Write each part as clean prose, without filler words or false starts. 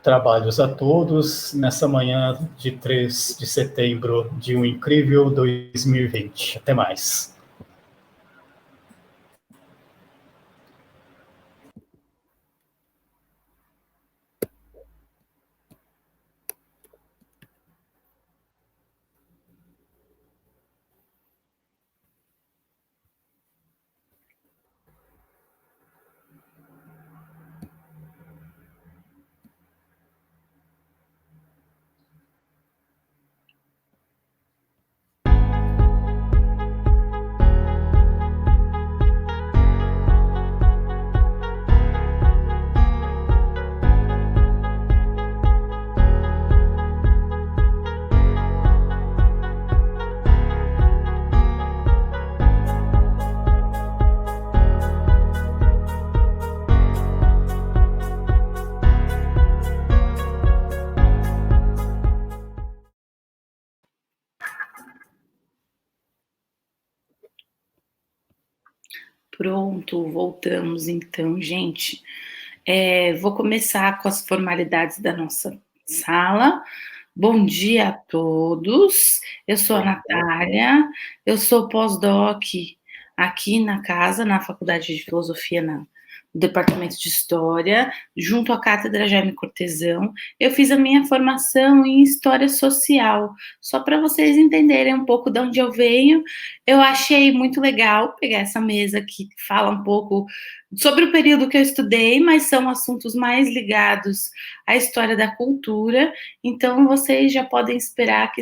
trabalhos a todos nessa manhã de 3 de setembro de um incrível 2020. Até mais. Pronto, voltamos então, gente. Vou começar com as formalidades da nossa sala. Bom dia a todos. Eu sou a Natália, eu sou pós-doc aqui na casa, na Faculdade de Filosofia, no Departamento de História, junto à Cátedra Jaime Cortesão. Eu fiz a minha formação em História Social, só para vocês entenderem um pouco de onde eu venho. Eu achei muito legal pegar essa mesa que fala um pouco sobre o período que eu estudei, mas são assuntos mais ligados à história da cultura, então vocês já podem esperar que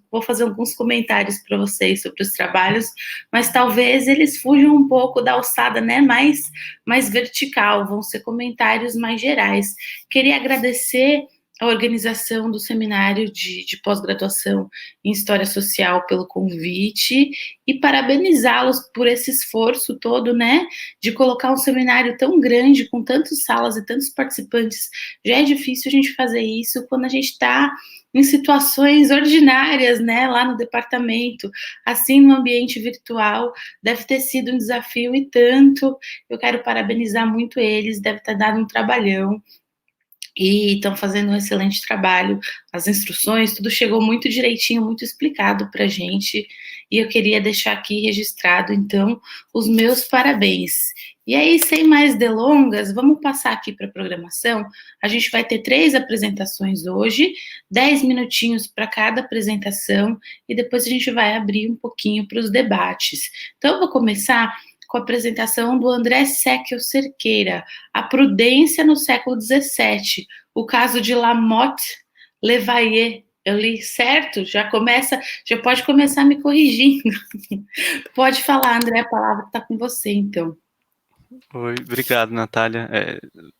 vou fazer alguns comentários para vocês sobre os trabalhos, mas talvez eles fujam um pouco da alçada, né, mais vertical, vão ser comentários mais gerais. Queria agradecer a organização do seminário de pós-graduação em História Social pelo convite e parabenizá-los por esse esforço todo, né, de colocar um seminário tão grande, com tantas salas e tantos participantes. Já é difícil a gente fazer isso quando a gente está em situações ordinárias, né, lá no departamento, assim, no ambiente virtual, deve ter sido um desafio e tanto. Eu quero parabenizar muito eles, deve ter dado um trabalhão, e estão fazendo um excelente trabalho, as instruções, tudo chegou muito direitinho, muito explicado para a gente, e eu queria deixar aqui registrado, então, os meus parabéns. E aí, sem mais delongas, vamos passar aqui para a programação. A gente vai ter 3 apresentações hoje, 10 minutinhos para cada apresentação, e depois a gente vai abrir um pouquinho para os debates. Então, eu vou começar com a apresentação do André Seckel Cerqueira, A Prudência no século XVII, o caso de Lamotte Levayer. Eu li certo? Já pode começar me corrigindo. Pode falar, André, a palavra está com você, então. Oi, obrigado, Natália.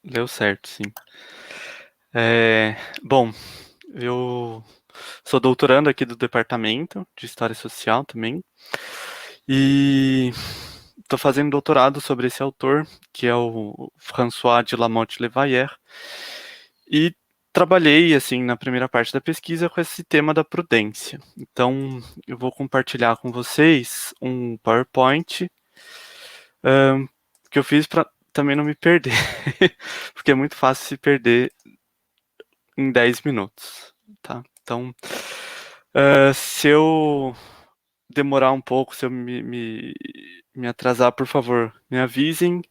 Leu certo, sim. Bom, eu sou doutorando aqui do Departamento de História Social também, e estou fazendo doutorado sobre esse autor, que é o François de Lamotte Levayer, e trabalhei, assim, na primeira parte da pesquisa com esse tema da prudência. Então, eu vou compartilhar com vocês um PowerPoint que eu fiz para também não me perder, porque é muito fácil se perder em 10 minutos, tá? Então, se eu demorar um pouco, se eu me atrasar, por favor, me avisem.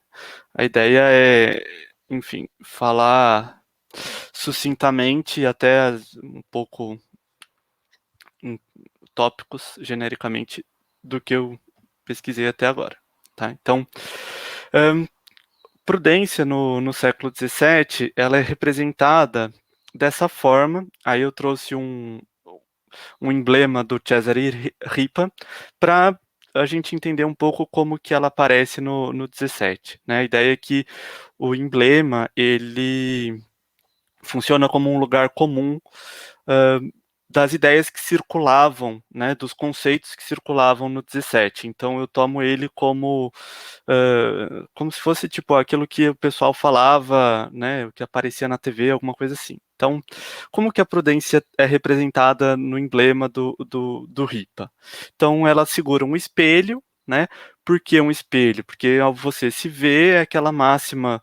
A ideia é, enfim, falar sucintamente, até um pouco em tópicos, genericamente, do que eu pesquisei até agora, tá? Então, prudência no século XVII, ela é representada dessa forma. Aí eu trouxe um emblema do Cesare Ripa para a gente entender um pouco como que ela aparece no 17, né? A ideia é que o emblema, ele funciona como um lugar comum das ideias que circulavam, né, dos conceitos que circulavam no 17. Então eu tomo ele como se fosse tipo aquilo que o pessoal falava, né, o que aparecia na TV, alguma coisa assim. Então, como que a prudência é representada no emblema do Ripa? Então ela segura um espelho, né? Por que um espelho? Porque ao você se ver é aquela máxima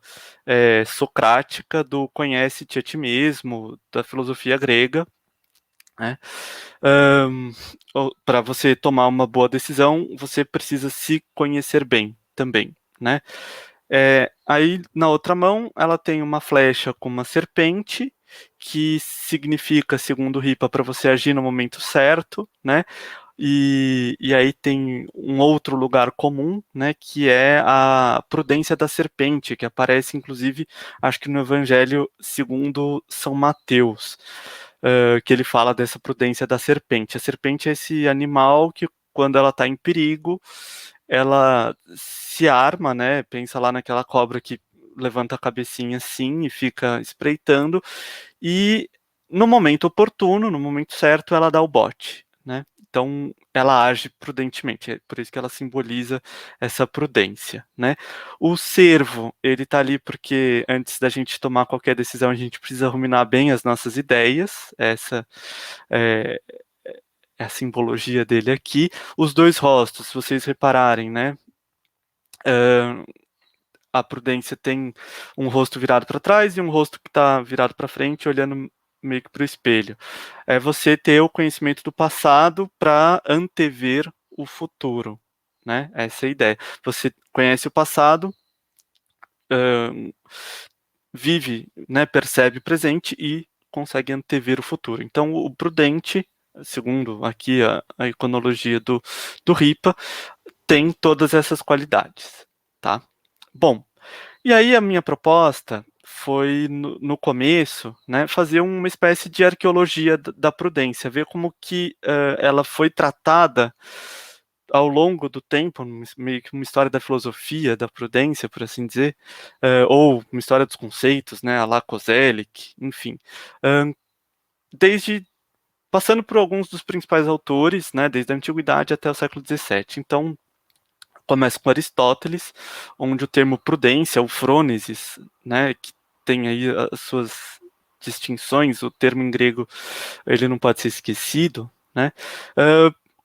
socrática do conhece-te a ti mesmo, da filosofia grega, né? Para você tomar uma boa decisão, você precisa se conhecer bem também, né? Aí na outra mão ela tem uma flecha com uma serpente, que significa, segundo Ripa, para você agir no momento certo, né? E aí tem um outro lugar comum, né, que é a prudência da serpente, que aparece, inclusive, acho que no Evangelho segundo São Mateus, que ele fala dessa prudência da serpente. A serpente é esse animal que, quando ela está em perigo, ela se arma, né, pensa lá naquela cobra que levanta a cabecinha assim e fica espreitando, e no momento oportuno, no momento certo, ela dá o bote, né? Então, ela age prudentemente, é por isso que ela simboliza essa prudência, né? O cervo, ele tá ali porque antes da gente tomar qualquer decisão, a gente precisa ruminar bem as nossas ideias, essa é, é a simbologia dele aqui. Os dois rostos, se vocês repararem, né? A prudência tem um rosto virado para trás e um rosto que está virado para frente, olhando meio que para o espelho. É você ter o conhecimento do passado para antever o futuro, né? Essa é a ideia. Você conhece o passado, vive, né, percebe o presente e consegue antever o futuro. Então, o prudente, segundo aqui a iconologia do Ripa, tem todas essas qualidades, tá? Bom, e aí a minha proposta foi, no começo, né, fazer uma espécie de arqueologia da prudência, ver como que ela foi tratada ao longo do tempo, meio que uma história da filosofia, da prudência, por assim dizer, ou uma história dos conceitos, né, a la Kozelik, enfim. Desde passando por alguns dos principais autores, né, desde a antiguidade até o século XVII. Então, começa com Aristóteles, onde o termo prudência, o frônesis, né, que tem aí as suas distinções, o termo em grego ele não pode ser esquecido, né,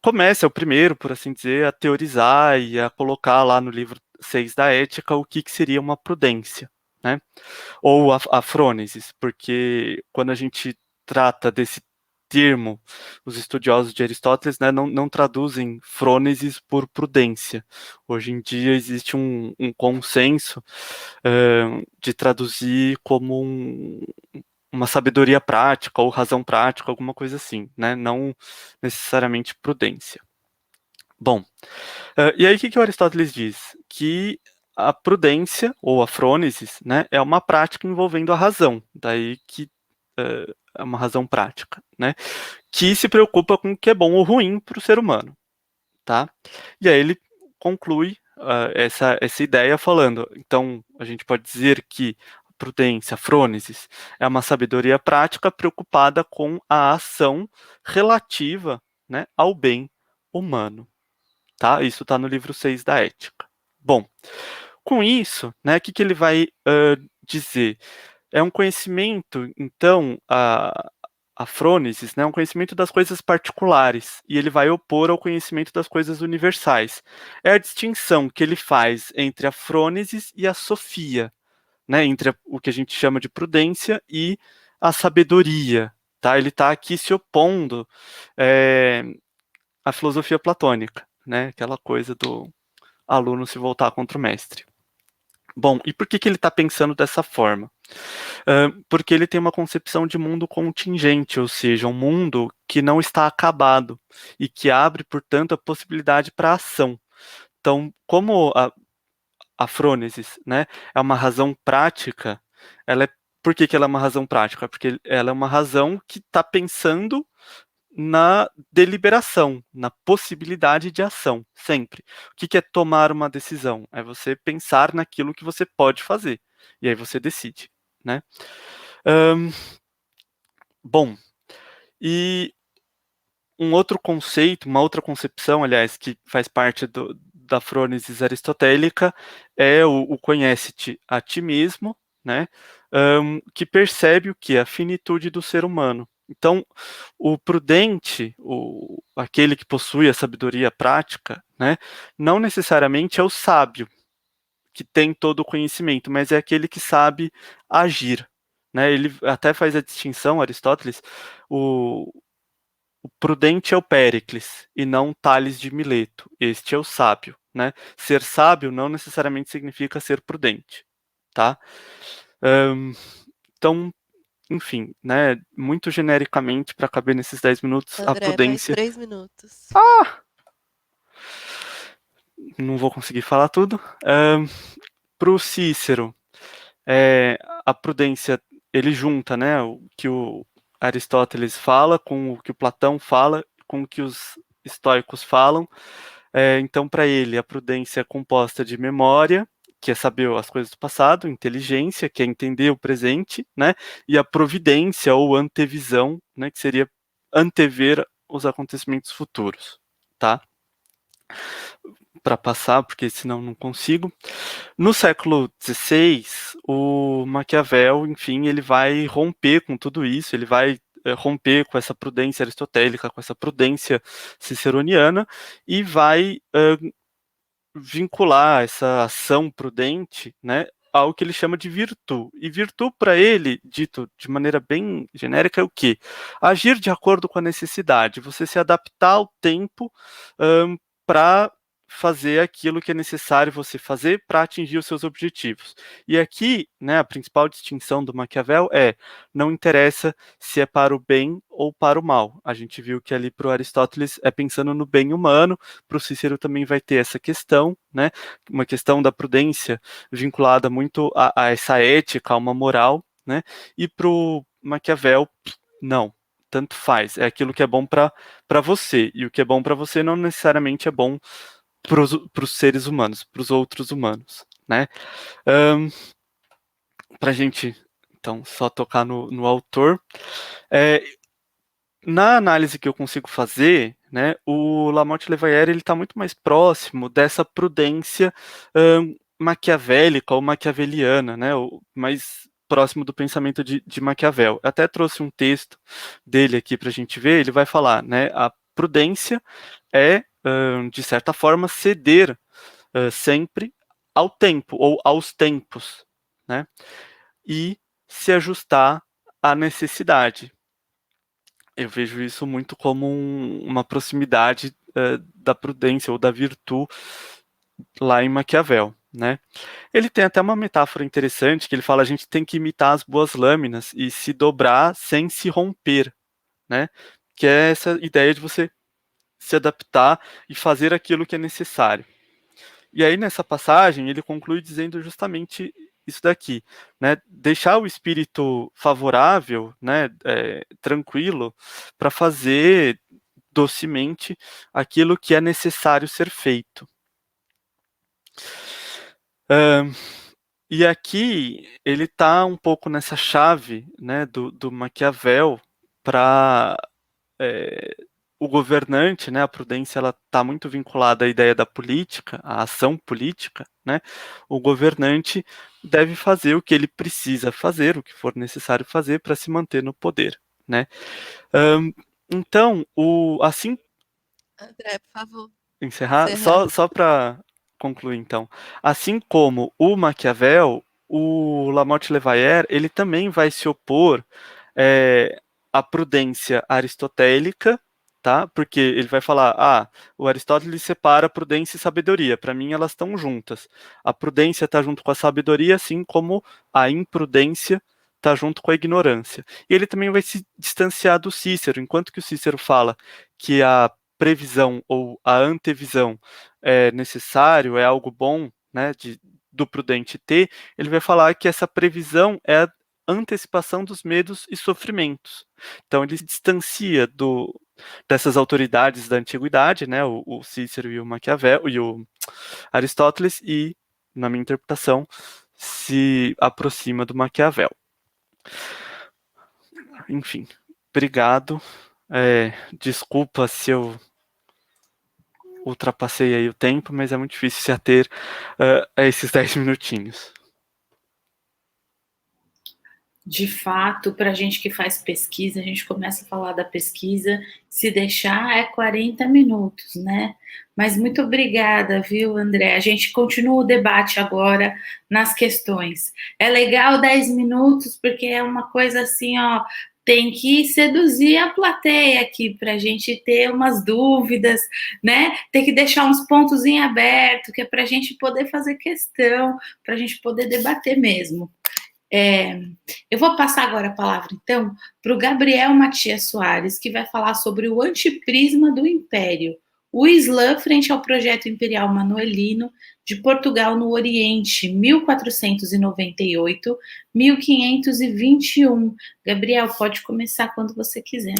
começa, é o primeiro, por assim dizer, a teorizar e a colocar lá no livro 6 da Ética o que seria uma prudência, né, ou a frônesis, porque quando a gente trata desse termo, os estudiosos de Aristóteles, né, não traduzem frônesis por prudência. Hoje em dia existe um consenso de traduzir como uma sabedoria prática ou razão prática, alguma coisa assim, né, não necessariamente prudência. Bom, e aí o que o Aristóteles diz? Que a prudência, ou a frônesis, né, é uma prática envolvendo a razão, daí que é uma razão prática, né, que se preocupa com o que é bom ou ruim para o ser humano, tá? E aí ele conclui essa ideia falando, então a gente pode dizer que a prudência, a frônesis, é uma sabedoria prática preocupada com a ação relativa, né, ao bem humano, tá? Isso está no livro 6 da Ética. Bom, com isso, né, o que ele vai dizer? É um conhecimento, então, a frônesis, né, um conhecimento das coisas particulares, e ele vai opor ao conhecimento das coisas universais. É a distinção que ele faz entre a frônesis e a sofia, né, entre o que a gente chama de prudência e a sabedoria. Tá? Ele está aqui se opondo à filosofia platônica, né, aquela coisa do aluno se voltar contra o mestre. Bom, e por que ele está pensando dessa forma? Porque ele tem uma concepção de mundo contingente, ou seja, um mundo que não está acabado e que abre, portanto, a possibilidade para a ação. Então, como a frônesis, né, é uma razão prática, por que ela é uma razão prática? Porque ela é uma razão que está pensando na deliberação, na possibilidade de ação, sempre. O que é tomar uma decisão? É você pensar naquilo que você pode fazer, e aí você decide, né? Bom, e um outro conceito, uma outra concepção, aliás, que faz parte da frônesis aristotélica é o conhece-te a ti mesmo, né? Que percebe o que? A finitude do ser humano. Então, o prudente, aquele que possui a sabedoria prática, né, não necessariamente é o sábio, que tem todo o conhecimento, mas é aquele que sabe agir. Né? Ele até faz a distinção, Aristóteles, o prudente é o Péricles, e não Tales de Mileto. Este é o sábio. Né? Ser sábio não necessariamente significa ser prudente. Tá? Então, enfim, né, muito genericamente, para caber nesses 10 minutos, a André, mais prudência... 3 minutos. Não vou conseguir falar tudo. Para o Cícero, a prudência, ele junta, né, o que o Aristóteles fala com o que o Platão fala, com o que os estoicos falam. Então, para ele, a prudência é composta de memória, que é saber as coisas do passado, inteligência, que é entender o presente, né, e a providência ou antevisão, né, que seria antever os acontecimentos futuros, tá? Para passar, porque senão não consigo. No século XVI, o Maquiavel, enfim, ele vai romper com tudo isso, ele vai romper com essa prudência aristotélica, com essa prudência ciceroniana, e vai vincular essa ação prudente, né, ao que ele chama de virtude. E virtude, para ele, dito de maneira bem genérica, é o quê? Agir de acordo com a necessidade, você se adaptar ao tempo para fazer aquilo que é necessário você fazer para atingir os seus objetivos. E aqui, né, a principal distinção do Maquiavel não interessa se é para o bem ou para o mal. A gente viu que ali para o Aristóteles é pensando no bem humano, para o Cícero também vai ter essa questão, né, uma questão da prudência vinculada muito a essa ética, a uma moral, né, e para o Maquiavel, não, tanto faz, é aquilo que é bom para você, e o que é bom para você não necessariamente é bom para os seres humanos, para os outros humanos, né? Para a gente, então, só tocar no autor. Na análise que eu consigo fazer, né, o Lamotte-Levayer ele está muito mais próximo dessa prudência maquiavélica ou maquiaveliana, né, mais próximo do pensamento de Maquiavel. Eu até trouxe um texto dele aqui para a gente ver. Ele vai falar, né, a prudência é, de certa forma, ceder sempre ao tempo ou aos tempos, né, e se ajustar à necessidade. Eu vejo isso muito como uma proximidade da prudência ou da virtude lá em Maquiavel, né? Ele tem até uma metáfora interessante que ele fala: a gente tem que imitar as boas lâminas e se dobrar sem se romper, né? Que é essa ideia de você se adaptar e fazer aquilo que é necessário. E aí, nessa passagem, ele conclui dizendo justamente isso daqui, né? Deixar o espírito favorável, né, tranquilo, para fazer docemente aquilo que é necessário ser feito. E aqui ele está um pouco nessa chave, né, do Maquiavel para o governante, né, a prudência, ela está muito vinculada à ideia da política, à ação política, né? O governante deve fazer o que ele precisa fazer, o que for necessário fazer para se manter no poder, né? Então, assim... André, por favor. Encerrar? Só para concluir, então. Assim como o Maquiavel, o Lamotte-Levayer, ele também vai se opor à prudência aristotélica, tá? Porque ele vai falar, o Aristóteles separa prudência e sabedoria. Para mim, elas estão juntas. A prudência está junto com a sabedoria, assim como a imprudência está junto com a ignorância. E ele também vai se distanciar do Cícero, enquanto que o Cícero fala que a previsão ou a antevisão é necessário, é algo bom, né, do prudente ter, ele vai falar que essa previsão é a antecipação dos medos e sofrimentos. Então ele se distancia dessas autoridades da antiguidade, né, o Cícero e o Maquiavel e o Aristóteles, e, na minha interpretação, se aproxima do Maquiavel. Enfim, obrigado. Desculpa se eu ultrapassei aí o tempo, mas é muito difícil se ater a esses 10 minutinhos. de fato, para a gente que faz pesquisa, a gente começa a falar da pesquisa, se deixar é 40 minutos, né? Mas muito obrigada, viu, André? A gente continua o debate agora nas questões. É legal 10 minutos, porque é uma coisa assim, ó, tem que seduzir a plateia aqui para a gente ter umas dúvidas, né? Tem que deixar uns pontos em aberto, que é para a gente poder fazer questão, para a gente poder debater mesmo. Eu vou passar agora a palavra, então, para o Gabriel Matias Soares, que vai falar sobre o antiprisma do Império, o Islã frente ao projeto imperial manuelino de Portugal no Oriente, 1498-1521. Gabriel, pode começar quando você quiser.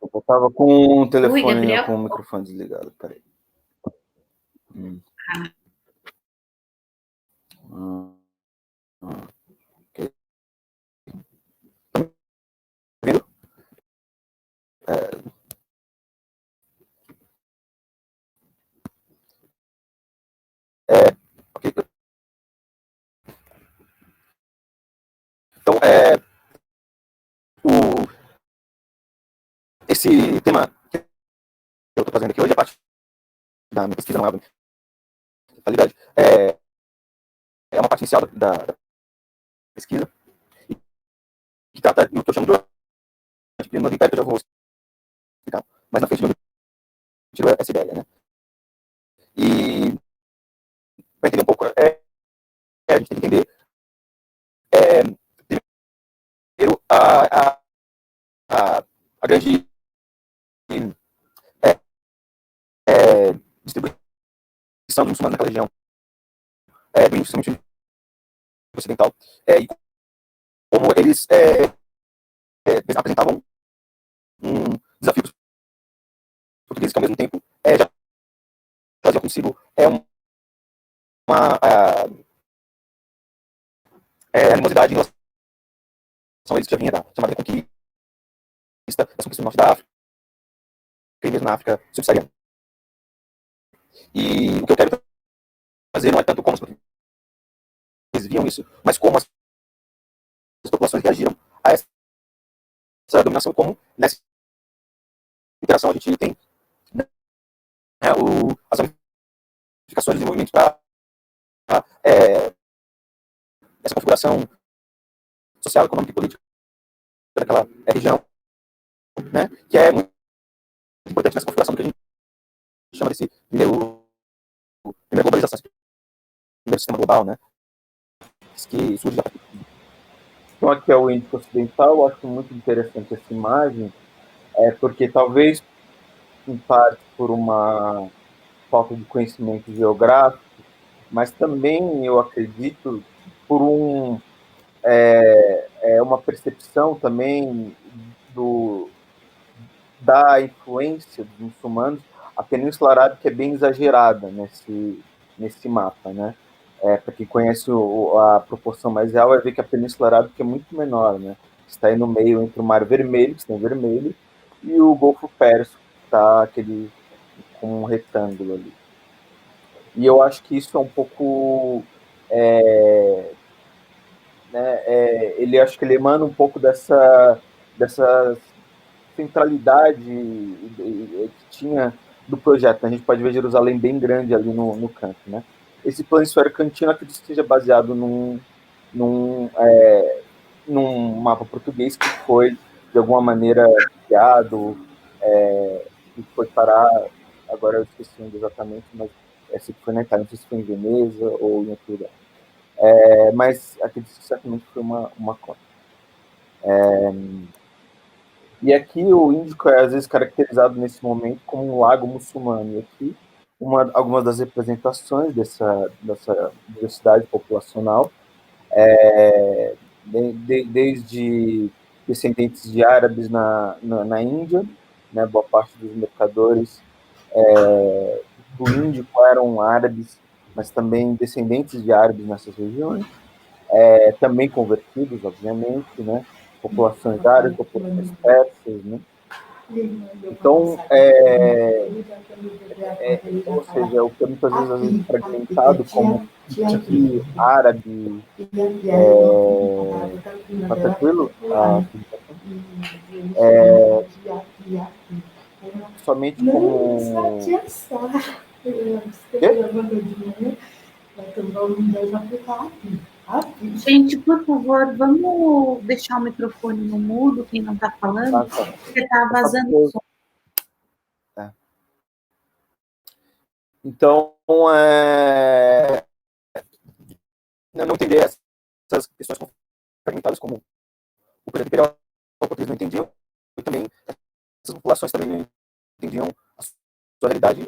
Eu estava com o telefone, Oi, Gabriel? com o microfone desligado, peraí. Ok. Vindo? Ok. Então, esse tema que eu estou fazendo aqui hoje é parte da minha pesquisa, não é totalidade. É uma parte inicial da pesquisa, que trata do que eu chamo de antiprisma do Império, que eu já vou explicar. Mas na frente eu tiro essa ideia, né? E para entender um pouco, a gente tem que entender primeiro a grande distribuição dos muçulmanos naquela região, principalmente ocidental, e como eles apresentavam um desafio para os portugueses, que ao mesmo tempo já trazia consigo uma animosidade em relação a eles, que já vinha da chamada conquista, das conquistas do norte da África, e mesmo na África subsaariana. E o que eu quero fazer não é tanto como os portugueses viam isso, mas como as populações reagiram a essa dominação, como nessa interação a gente tem as ramificações de movimentos para essa configuração social, econômica e política daquela região, né, que é muito importante nessa configuração que a gente chama desse primeira globalização, esse primeiro sistema global, né, que surge. Então aqui é o Índico Ocidental. Eu acho muito interessante essa imagem, porque talvez em parte por uma falta de conhecimento geográfico, mas também eu acredito por uma percepção também da influência dos muçulmanos. A Península Arábica é bem exagerada nesse mapa, né? Para quem conhece a proporção mais real, vai ver que a Península Arábica é muito menor, né? Está aí no meio entre o Mar Vermelho, que tem o vermelho, e o Golfo Pérsico, que está aquele com um retângulo ali. E eu acho que isso é um pouco acho que ele emana um pouco dessa centralidade que tinha do projeto. A gente pode ver Jerusalém bem grande ali no canto, né? Esse plano esférico cantino acredito que seja baseado num mapa português que foi de alguma maneira criado e foi parar, agora eu esqueci exatamente, mas esse foi na Itália, não sei se foi em Veneza ou em outro lugar. Mas acredito que certamente foi uma conta. E aqui o Índico é às vezes caracterizado nesse momento como um lago muçulmano. E aqui algumas das representações dessa diversidade populacional, desde descendentes de árabes na Índia, né, boa parte dos mercadores do Índico eram árabes, mas também descendentes de árabes nessas regiões, também convertidos, obviamente, né? Populações árabes, populações persas, né? Então, ou seja, o que é muitas vezes às vezes fragmentado como Tiki, árabe, tá tranquilo? Somente como... Gente, por favor, vamos deixar o microfone no mudo, quem não está falando, porque está vazando o som. Então, não entender essas questões fragmentadas como o período imperial português não entendiam, e também essas populações também não entendiam a sua realidade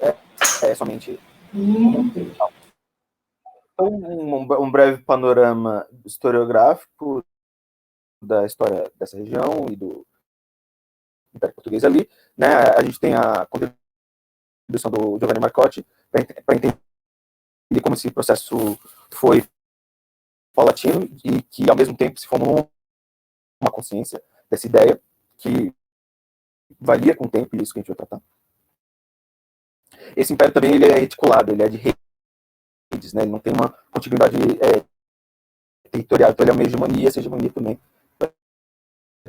somente. Então, um breve panorama historiográfico da história dessa região e do Império Português ali, né? A gente tem a contribuição do Giovanni Marcotti para entender como esse processo foi paulatino e que, ao mesmo tempo, se formou uma consciência dessa ideia que varia com o tempo, e isso que a gente vai tratar. Esse império também ele é reticulado, ele é de redes, né? Ele não tem uma continuidade territorial, então ele é uma hegemonia, essa hegemonia também vai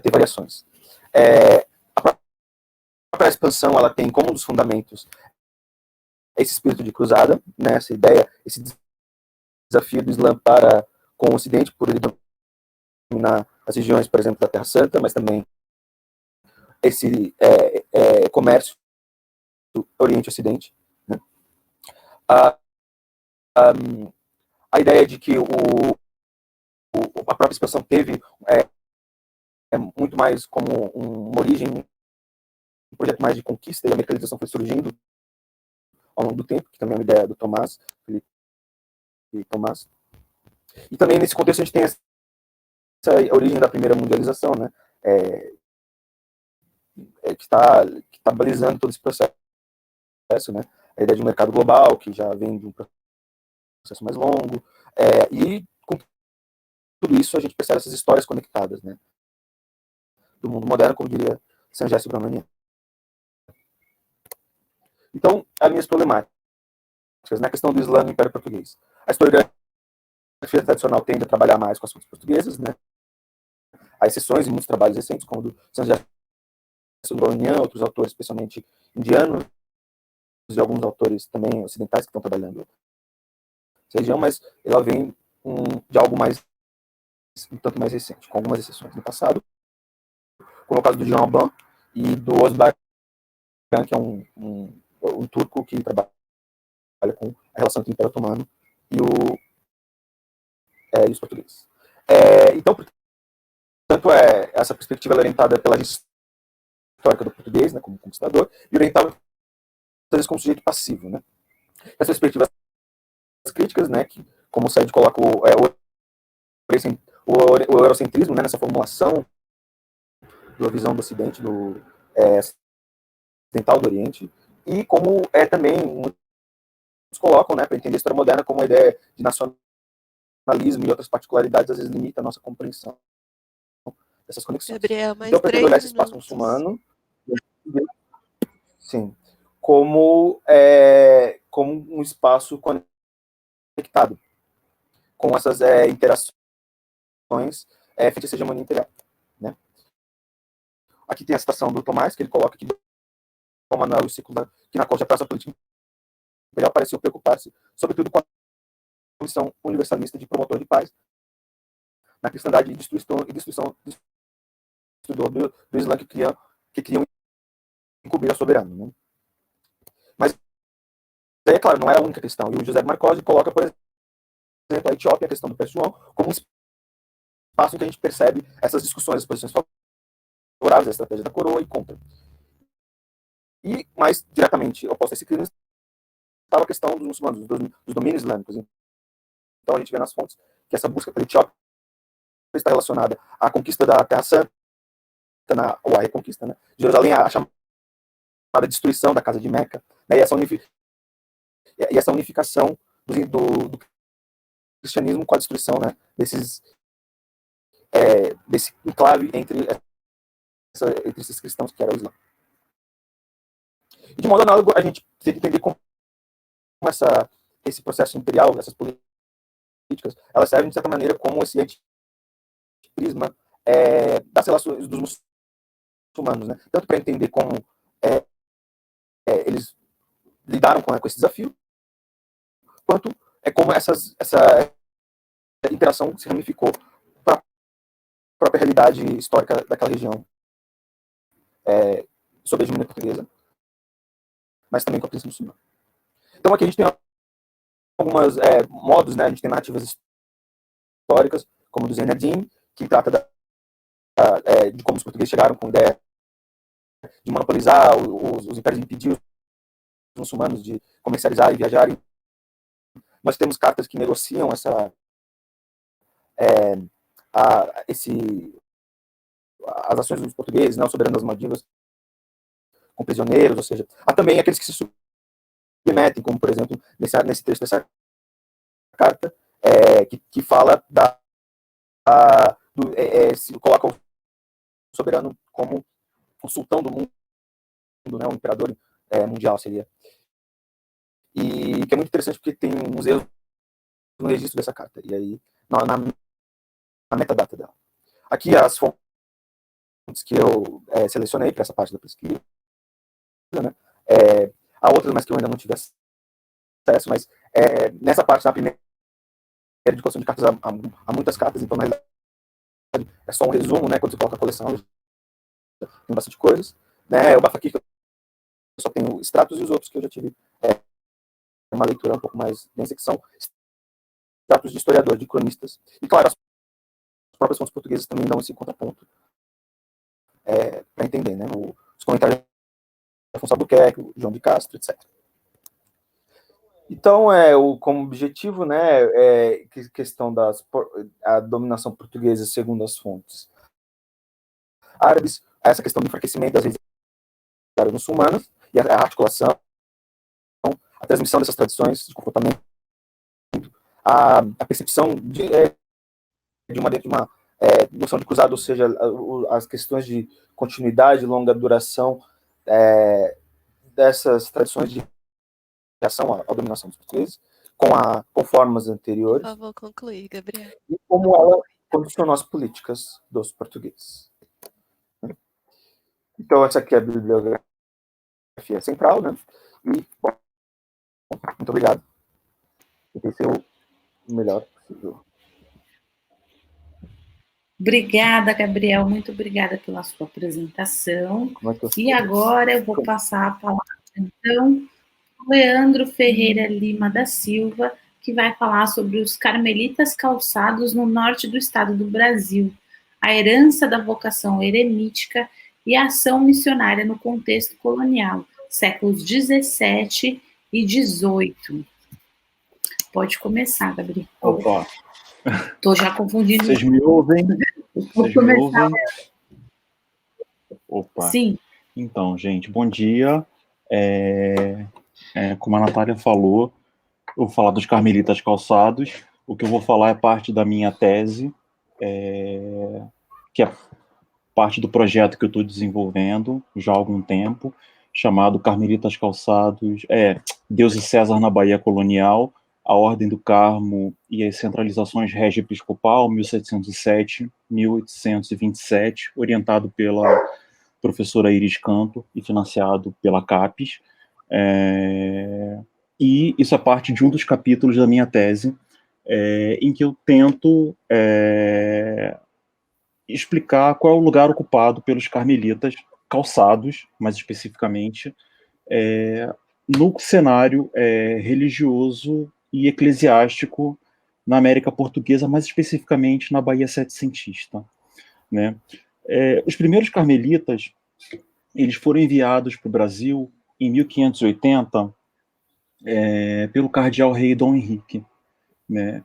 ter variações. A própria expansão, ela tem como um dos fundamentos esse espírito de cruzada, né? Essa ideia, esse desafio do Islã para com o Ocidente, por ele dominar as regiões, por exemplo, da Terra Santa, mas também esse comércio do Oriente-Ocidente. Né? A ideia de que a própria expansão teve muito mais como uma origem, um projeto mais de conquista, e a mercantilização foi surgindo ao longo do tempo, que também é uma ideia do Tomás, Felipe e Tomás. E também nesse contexto a gente tem essa origem da primeira mundialização, né? Que está balizando todo esse processo, né? A ideia de um mercado global, que já vem de um processo mais longo, e com tudo isso a gente percebe essas histórias conectadas, né? Do mundo moderno, como diria Sanjay Subramanian. Então, as minhas problemáticas na questão do Islã no Império Português. A historiografia tradicional tende a trabalhar mais com as fontes portuguesas, né? Há exceções em muitos trabalhos recentes, como o do Sanjay Subramanian, outros autores, especialmente indianos, e alguns autores também ocidentais que estão trabalhando nessa região, mas ela vem de algo um tanto mais recente, com algumas exceções no passado, como é o caso do Jean Alban e do Osman, que é um turco que trabalha com a relação entre o Império Otomano e os portugueses. Então, portanto, essa perspectiva é orientada pela histórica do português, né, como conquistador, e orientada, às vezes, como sujeito passivo. Né? Essas perspectivas críticas, né, que, como o Said coloca, o eurocentrismo, né, nessa formulação da visão do Ocidente, do ocidental do Oriente, e como também muitos colocam, né, para entender a história moderna, como a ideia de nacionalismo e outras particularidades às vezes limita a nossa compreensão dessas conexões. Gabriel, mais então, eu pretendo olhar esse 3 espaço minutos. muçulmano, sim, como um espaço conectado com essas interações frente a essa hegemonia imperial. Né? Aqui tem a citação do Tomás, que ele coloca que o Manuel e o ciclo que na corte a praça política imperial pareciam preocupar-se, sobretudo com a missão universalista de promotor de paz, na cristandade e destruição do Islã que queriam encobrir a soberano. Né? Mas, é claro, não era a única questão. E o José Marcosi coloca, por exemplo, a Etiópia, a questão do Persuão, como um espaço em que a gente percebe essas discussões, as posições favoráveis à estratégia da coroa e contra. E, mais diretamente oposto a esse crime, estava a questão dos muçulmanos, dos domínios islâmicos. Então, a gente vê nas fontes que essa busca pela Etiópia está relacionada à conquista da Terra Santa, ou à reconquista, né? De Jerusalém, a chamada destruição da Casa de Meca, né? E essa unificação do cristianismo com a destruição, né? Desse enclave entre esses cristãos que era o Islã. De modo análogo, a gente tem que entender como esse processo imperial, essas políticas, elas servem, de certa maneira, como esse prisma das relações dos muçulmanos, né? Tanto para entender como eles lidaram com esse desafio, quanto como essa interação se ramificou para a própria realidade histórica daquela região, sob a hegemonia portuguesa, mas também com a presença muçulmana. Então aqui a gente tem alguns modos, né? A gente tem narrativas históricas, como do Zainuddin, que trata de como os portugueses chegaram com a ideia de monopolizar os impérios e impedir os muçulmanos de comercializar e viajarem. Nós temos cartas que negociam as ações dos portugueses, né, os soberanos das Maldivas, com prisioneiros, ou seja, há também aqueles que se submetem, como, por exemplo, nesse texto dessa carta, que fala se coloca o soberano como o sultão do mundo, né, o imperador mundial seria. E que é muito interessante porque tem uns erros no registro dessa carta, e aí na metadata dela. Aqui as fontes que eu selecionei para essa parte da pesquisa, né? Há outras, mas que eu ainda não tive acesso, mas nessa parte, na primeira de coleção de cartas, há muitas cartas, então na realidade é só um resumo, né? Quando você coloca a coleção, tem bastante coisas, né? O Bafaqui, que eu só tenho extratos, e os outros que eu já tive uma leitura um pouco mais densa, que são extratos de historiador, de cronistas. E claro, as próprias fontes portuguesas também dão esse contraponto para entender, né? Os comentários de Afonso Albuquerque, o João de Castro, etc. Então, como objetivo, né, questão a dominação portuguesa segundo as fontes árabes, essa questão do enfraquecimento das regiões muçulmanas e a articulação, a transmissão dessas tradições de comportamento, a percepção de uma noção de cruzado, ou seja, as questões de continuidade, longa duração dessas tradições de reação à dominação dos portugueses, com formas anteriores. Por favor, concluir, Gabriel. E como ela condicionou as políticas dos portugueses. Então, essa aqui é a bibliografia central, né? E, bom, muito obrigado. Tentei ser o melhor possível. Obrigada, Gabriel. Muito obrigada pela sua apresentação. E agora eu vou passar a palavra, então, ao Leandro Ferreira Lima da Silva, que vai falar sobre os carmelitas calçados no norte do estado do Brasil, a herança da vocação eremítica e a ação missionária no contexto colonial, séculos 17 e 18. Pode começar, Gabriel. Opa. Estou já confundindo. Vocês me ouvem? Vocês me ouvem? Opa. Sim. Então, gente, bom dia. Como a Natália falou, eu vou falar dos carmelitas calçados. O que eu vou falar é parte da minha tese, que é parte do projeto que eu estou desenvolvendo já há algum tempo, chamado Carmelitas Calçados, Deus e César na Bahia Colonial, a Ordem do Carmo e as Centralizações Régia Episcopal, 1707-1827, orientado pela professora Iris Canto e financiado pela CAPES. E isso é parte de um dos capítulos da minha tese, em que eu tento explicar qual é o lugar ocupado pelos carmelitas calçados, mais especificamente, no cenário religioso e eclesiástico na América Portuguesa, mais especificamente na Bahia Setecentista, né? Os primeiros carmelitas, eles foram enviados para o Brasil em 1580 pelo cardeal rei Dom Henrique, né?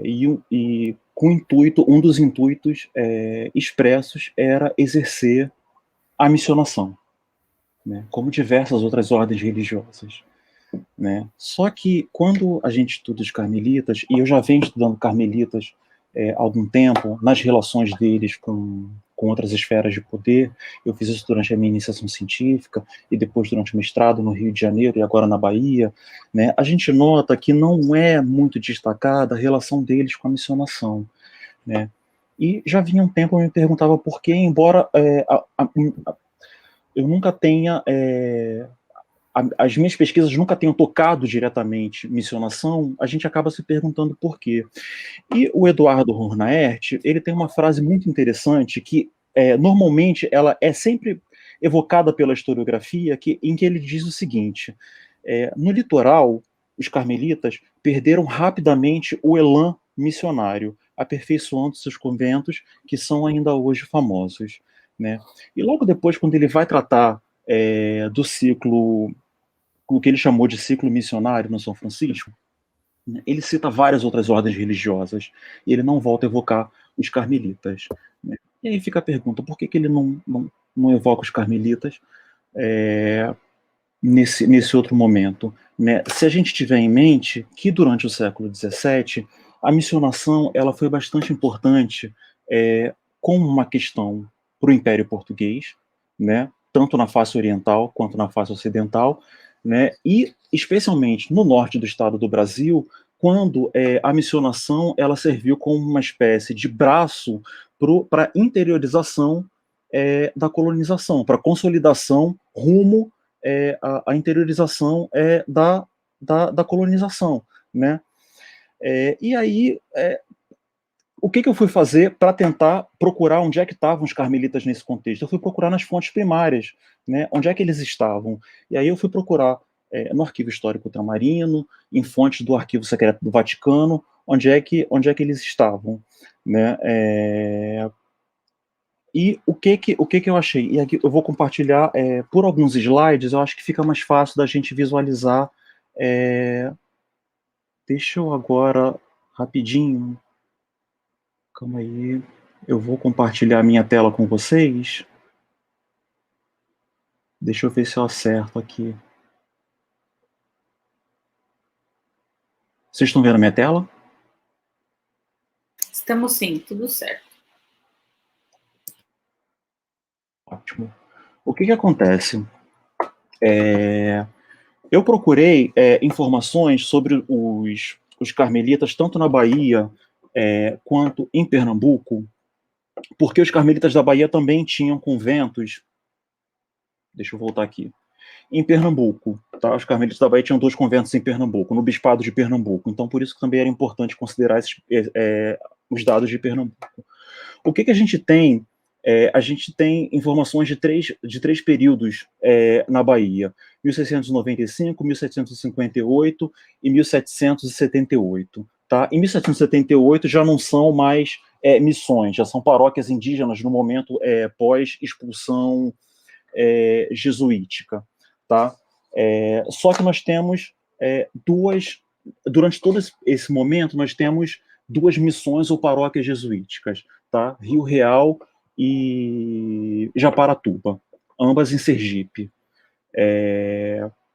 E com intuito, um dos intuitos expressos era exercer a missionação, né? Como diversas outras ordens religiosas, né? Só que quando a gente estuda os carmelitas, e eu já venho estudando carmelitas há algum tempo nas relações deles com outras esferas de poder. Eu fiz isso durante a minha iniciação científica e depois durante o mestrado no Rio de Janeiro e agora na Bahia, né? A gente nota que não é muito destacada a relação deles com a missionação, né? E já vinha um tempo eu me perguntava por que, embora eu nunca tenha as minhas pesquisas nunca tenham tocado diretamente missionação, a gente acaba se perguntando por quê. E o Eduardo Hornaert, ele tem uma frase muito interessante que normalmente ela é sempre evocada pela historiografia, em que ele diz o seguinte: no litoral, os carmelitas perderam rapidamente o elan missionário, aperfeiçoando seus conventos, que são ainda hoje famosos, né? E logo depois, quando ele vai tratar do ciclo, o que ele chamou de ciclo missionário no São Francisco, ele cita várias outras ordens religiosas, e ele não volta a evocar os carmelitas, né? E aí fica a pergunta, por que ele não evoca os carmelitas nesse outro momento, né? Se a gente tiver em mente que durante o século XVII, a missionação ela foi bastante importante como uma questão para o Império Português, né? Tanto na face oriental quanto na face ocidental, né? E especialmente no norte do estado do Brasil, quando a missionação ela serviu como uma espécie de braço para interiorização da colonização, para consolidação rumo à interiorização da colonização, né? E aí, o que eu fui fazer para tentar procurar onde é que estavam os carmelitas nesse contexto? Eu fui procurar nas fontes primárias, né? Onde é que eles estavam? E aí eu fui procurar no Arquivo Histórico Ultramarino, em fontes do Arquivo Secreto do Vaticano, onde é que eles estavam, né? E o que eu achei? E aqui eu vou compartilhar por alguns slides, eu acho que fica mais fácil da gente visualizar. Deixa eu agora, rapidinho, calma aí, eu vou compartilhar a minha tela com vocês. Deixa eu ver se eu acerto aqui. Vocês estão vendo a minha tela? Estamos sim, tudo certo. Ótimo. O que acontece? Eu procurei informações sobre os carmelitas, tanto na Bahia quanto em Pernambuco, porque os carmelitas da Bahia também tinham conventos. Deixa eu voltar aqui. Em Pernambuco, tá? Os carmelitas da Bahia tinham 2 conventos em Pernambuco, no Bispado de Pernambuco. Então, por isso que também era importante considerar os dados de Pernambuco. O que a gente tem? A gente tem informações de três períodos na Bahia: 1695, 1758 e 1778. Tá? Em 1778 já não são mais missões, já são paróquias indígenas no momento pós-expulsão jesuítica. Tá? Só que nós temos durante todo esse momento, nós temos 2 missões ou paróquias jesuíticas, tá? Rio Real e Japaratuba, ambas em Sergipe.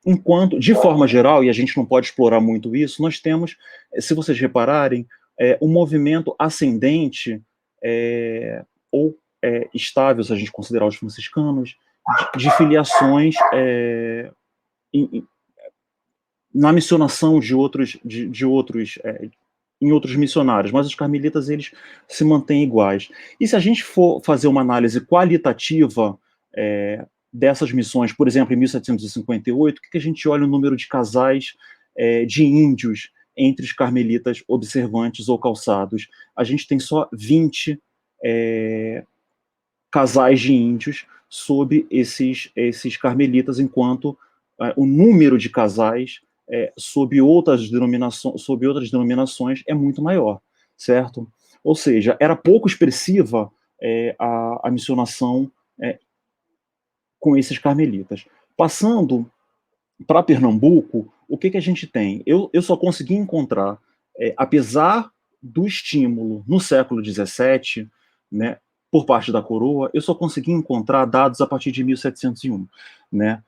Enquanto, de forma geral, e a gente não pode explorar muito isso, nós temos, se vocês repararem, um movimento ascendente ou estável, se a gente considerar os franciscanos, de filiações na missionação de outros em outros missionários, mas os carmelitas eles se mantêm iguais. E se a gente for fazer uma análise qualitativa dessas missões, por exemplo, em 1758, o que a gente olha o número de casais de índios entre os carmelitas observantes ou calçados? A gente tem só 20 casais de índios sob esses carmelitas, enquanto o número de casais sob outras denominações é muito maior, certo? Ou seja, era pouco expressiva a missionação com esses carmelitas. Passando para Pernambuco, o que a gente tem? Eu só consegui encontrar, apesar do estímulo no século XVII, né, por parte da coroa, eu só consegui encontrar dados a partir de 1701, né?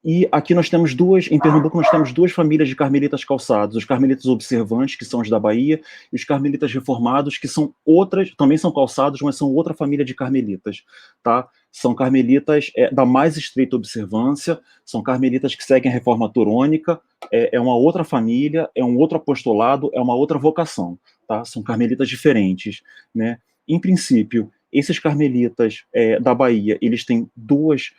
E aqui nós temos em Pernambuco nós temos duas famílias de carmelitas calçados, os carmelitas observantes, que são os da Bahia, e os carmelitas reformados, que são outras, também são calçados, mas são outra família de carmelitas, tá? São carmelitas da mais estreita observância, são carmelitas que seguem a reforma torônica, é uma outra família, é um outro apostolado, é uma outra vocação, tá? São carmelitas diferentes, né? Em princípio, esses carmelitas da Bahia, eles têm duas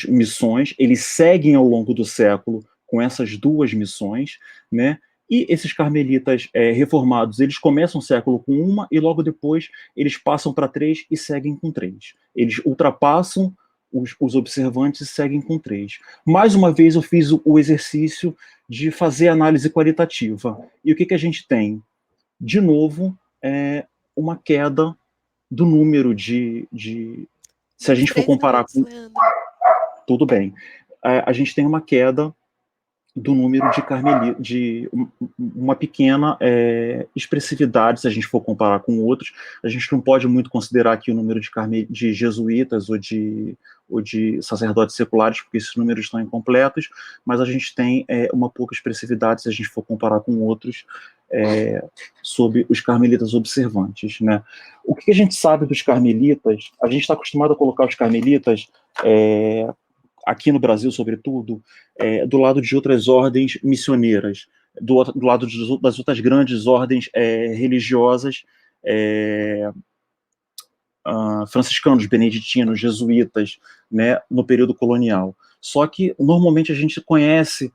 missões, eles seguem ao longo do século com essas duas missões, né? E esses carmelitas reformados, eles começam o século com uma e logo depois eles passam para 3 e seguem com 3. Eles ultrapassam os observantes e seguem com 3. Mais uma vez eu fiz o exercício de fazer análise qualitativa. E o que a gente tem? De novo, uma queda do número de se a gente for comparar com... Tudo bem. A gente tem uma queda do número de uma pequena expressividade, se a gente for comparar com outros. A gente não pode muito considerar aqui o número de jesuítas ou de sacerdotes seculares, porque esses números estão incompletos, mas a gente tem uma pouca expressividade se a gente for comparar com outros sobre os carmelitas observantes, né? O que a gente sabe dos carmelitas? A gente está acostumado a colocar os carmelitas aqui no Brasil, sobretudo, do lado de outras ordens missioneiras, do lado das outras grandes ordens religiosas, franciscanos, beneditinos, jesuítas, né, no período colonial. Só que, normalmente, a gente conhece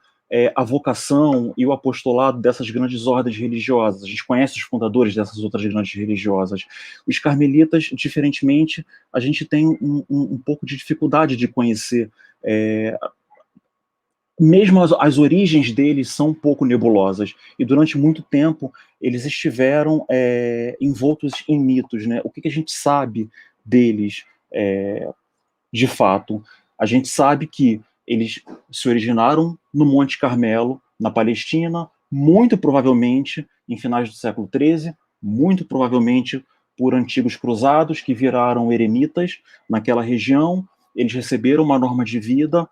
a vocação e o apostolado dessas grandes ordens religiosas. A gente conhece os fundadores dessas outras grandes religiosas. Os carmelitas, diferentemente, a gente tem um pouco de dificuldade de conhecer. Mesmo as origens deles são um pouco nebulosas, e durante muito tempo eles estiveram envoltos em mitos, né? O que a gente sabe deles, de fato? A gente sabe que eles se originaram no Monte Carmelo, na Palestina, muito provavelmente em finais do século XIII, muito provavelmente por antigos cruzados que viraram eremitas naquela região. Eles receberam uma norma de vida,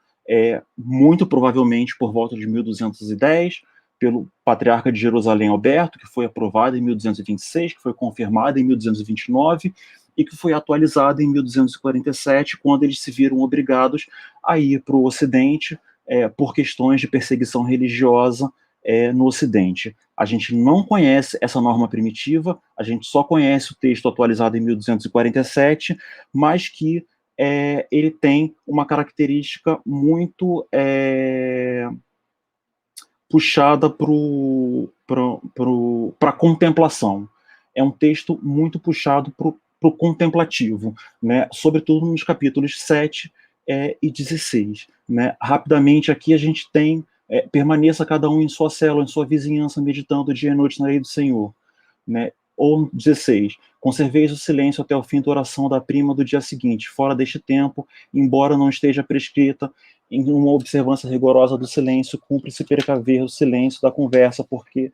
muito provavelmente por volta de 1210, pelo patriarca de Jerusalém, Alberto, que foi aprovada em 1226, que foi confirmada em 1229, e que foi atualizada em 1247, quando eles se viram obrigados a ir para o Ocidente por questões de perseguição religiosa no Ocidente. A gente não conhece essa norma primitiva, a gente só conhece o texto atualizado em 1247, mas que ele tem uma característica muito puxada para a contemplação. É um texto muito puxado para o contemplativo, né? Sobretudo nos capítulos 7 e 16. Né? Rapidamente, aqui a gente tem permaneça cada um em sua célula, em sua vizinhança, meditando dia e noite na lei do Senhor. Né? Ou 16, conserveis o silêncio até o fim da oração da prima do dia seguinte, fora deste tempo, embora não esteja prescrita em uma observância rigorosa do silêncio, cumpre-se precaver o silêncio da conversa, porque,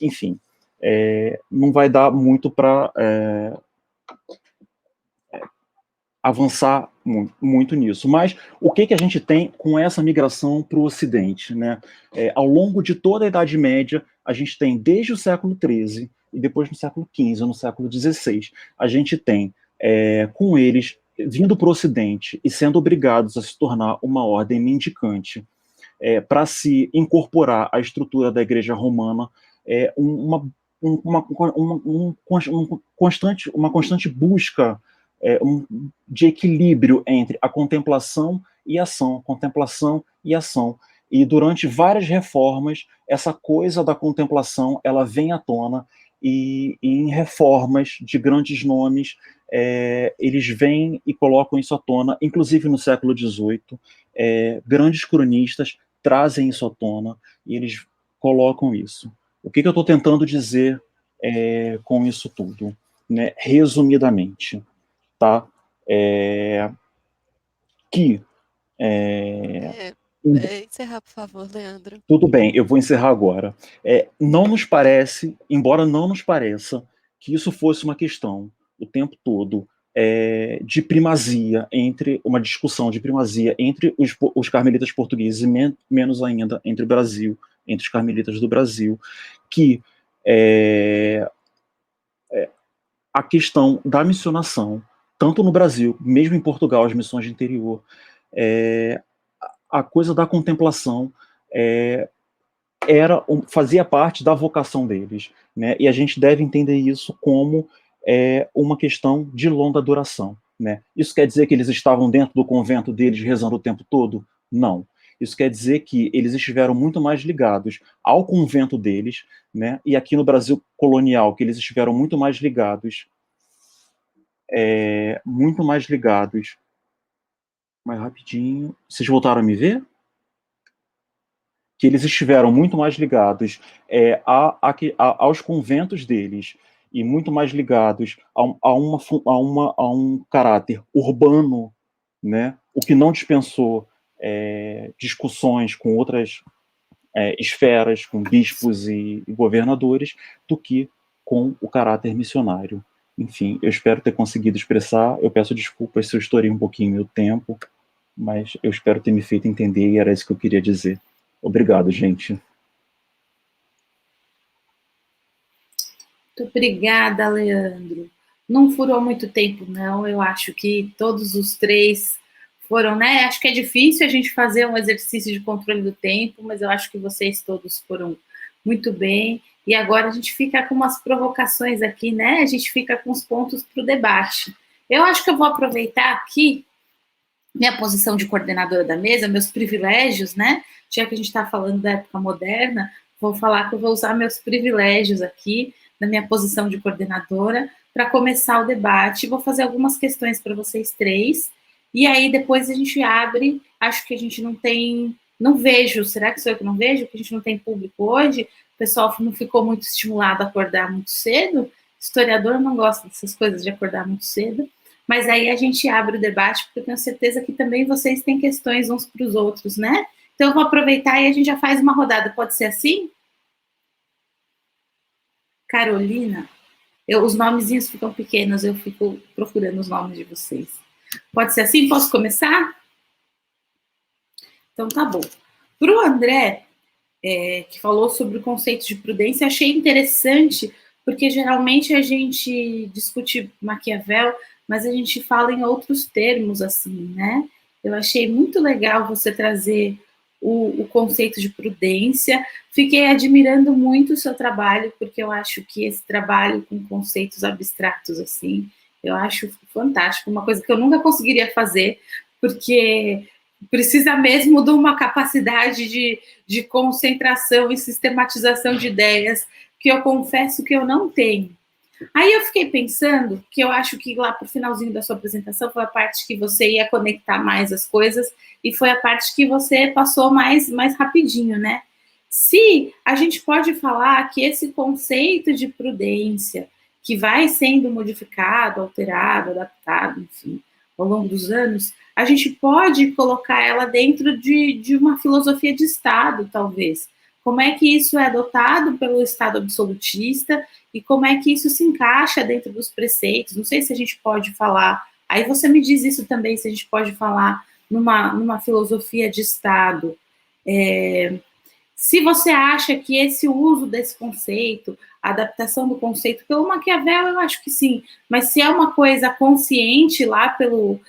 enfim, não vai dar muito para avançar muito nisso. Mas o que a gente tem com essa migração para o Ocidente? Né? Ao longo de toda a Idade Média, a gente tem, desde o século XIII, e depois no século XV, no século XVI, a gente tem, com eles, vindo para o Ocidente e sendo obrigados a se tornar uma ordem mendicante, para se incorporar à estrutura da Igreja Romana, uma constante busca de equilíbrio entre a contemplação e ação, contemplação e ação. E durante várias reformas, essa coisa da contemplação, ela vem à tona, e em reformas de grandes nomes, eles vêm e colocam isso à tona, inclusive no século XVIII, grandes cronistas trazem isso à tona, e eles colocam isso. O que eu estou tentando dizer com isso tudo? Né? Resumidamente, tá? Encerrar, por favor, Leandro. Tudo bem, eu vou encerrar agora. Não nos parece, embora não nos pareça, que isso fosse uma questão o tempo todo de primazia, uma discussão de primazia entre os carmelitas portugueses e menos ainda entre o Brasil, entre os carmelitas do Brasil, que a questão da missionação, tanto no Brasil, mesmo em Portugal, as missões de interior, a coisa da contemplação fazia parte da vocação deles, né? E a gente deve entender isso como uma questão de longa duração, né? Isso quer dizer que eles estavam dentro do convento deles rezando o tempo todo? Não. Isso quer dizer que eles estiveram muito mais ligados ao convento deles, né? E aqui no Brasil colonial, que eles estiveram muito mais ligados, mais rapidinho. Vocês voltaram a me ver? Que eles estiveram muito mais ligados aos conventos deles e muito mais ligados a um caráter urbano, né? O que não dispensou discussões com outras esferas, com bispos e governadores, do que com o caráter missionário. Enfim, eu espero ter conseguido expressar. Eu peço desculpas se eu estourei um pouquinho meu tempo, mas eu espero ter me feito entender e era isso que eu queria dizer. Obrigado, gente. Muito obrigada, Leandro. Não furou muito tempo, não. Eu acho que todos os três foram, né? Acho que é difícil a gente fazer um exercício de controle do tempo, mas eu acho que vocês todos foram muito bem. E agora a gente fica com umas provocações aqui, né? A gente fica com os pontos para o debate. Eu acho que eu vou aproveitar aqui minha posição de coordenadora da mesa, meus privilégios, né? Já que a gente está falando da época moderna, vou falar que eu vou usar meus privilégios aqui, na minha posição de coordenadora, para começar o debate. Vou fazer algumas questões para vocês três, e aí depois a gente abre. Acho que a gente não vejo, será que sou eu que não vejo? Que a gente não tem público hoje? O pessoal não ficou muito estimulado a acordar muito cedo? Historiador não gosta dessas coisas de acordar muito cedo. Mas aí a gente abre o debate, porque eu tenho certeza que também vocês têm questões uns para os outros, né? Então eu vou aproveitar e a gente já faz uma rodada. Pode ser assim? Carolina? Os nomezinhos ficam pequenos, eu fico procurando os nomes de vocês. Pode ser assim? Posso começar? Então tá bom. Para o André, que falou sobre o conceito de prudência, achei interessante, porque geralmente a gente discute Maquiavel, mas a gente fala em outros termos, assim, né? Eu achei muito legal você trazer o conceito de prudência. Fiquei admirando muito o seu trabalho, porque eu acho que esse trabalho com conceitos abstratos, assim, eu acho fantástico, uma coisa que eu nunca conseguiria fazer, porque precisa mesmo de uma capacidade de concentração e sistematização de ideias, que eu confesso que eu não tenho. Aí eu fiquei pensando, que eu acho que lá para o finalzinho da sua apresentação foi a parte que você ia conectar mais as coisas e foi a parte que você passou mais rapidinho, né? Se a gente pode falar que esse conceito de prudência, que vai sendo modificado, alterado, adaptado, enfim, ao longo dos anos, a gente pode colocar ela dentro de uma filosofia de Estado, talvez. Como é que isso é adotado pelo Estado absolutista e como é que isso se encaixa dentro dos preceitos? Não sei se a gente pode falar, aí você me diz isso também, se a gente pode falar numa filosofia de Estado. Se você acha que esse uso desse conceito, a adaptação do conceito pelo Maquiavel, eu acho que sim, mas se é uma coisa consciente lá pelo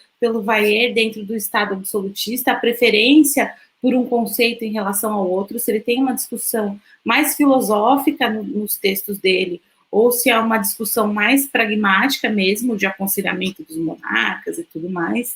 Vayer, dentro do Estado absolutista, a preferência por um conceito em relação ao outro, se ele tem uma discussão mais filosófica nos textos dele, ou se é uma discussão mais pragmática mesmo, de aconselhamento dos monarcas e tudo mais,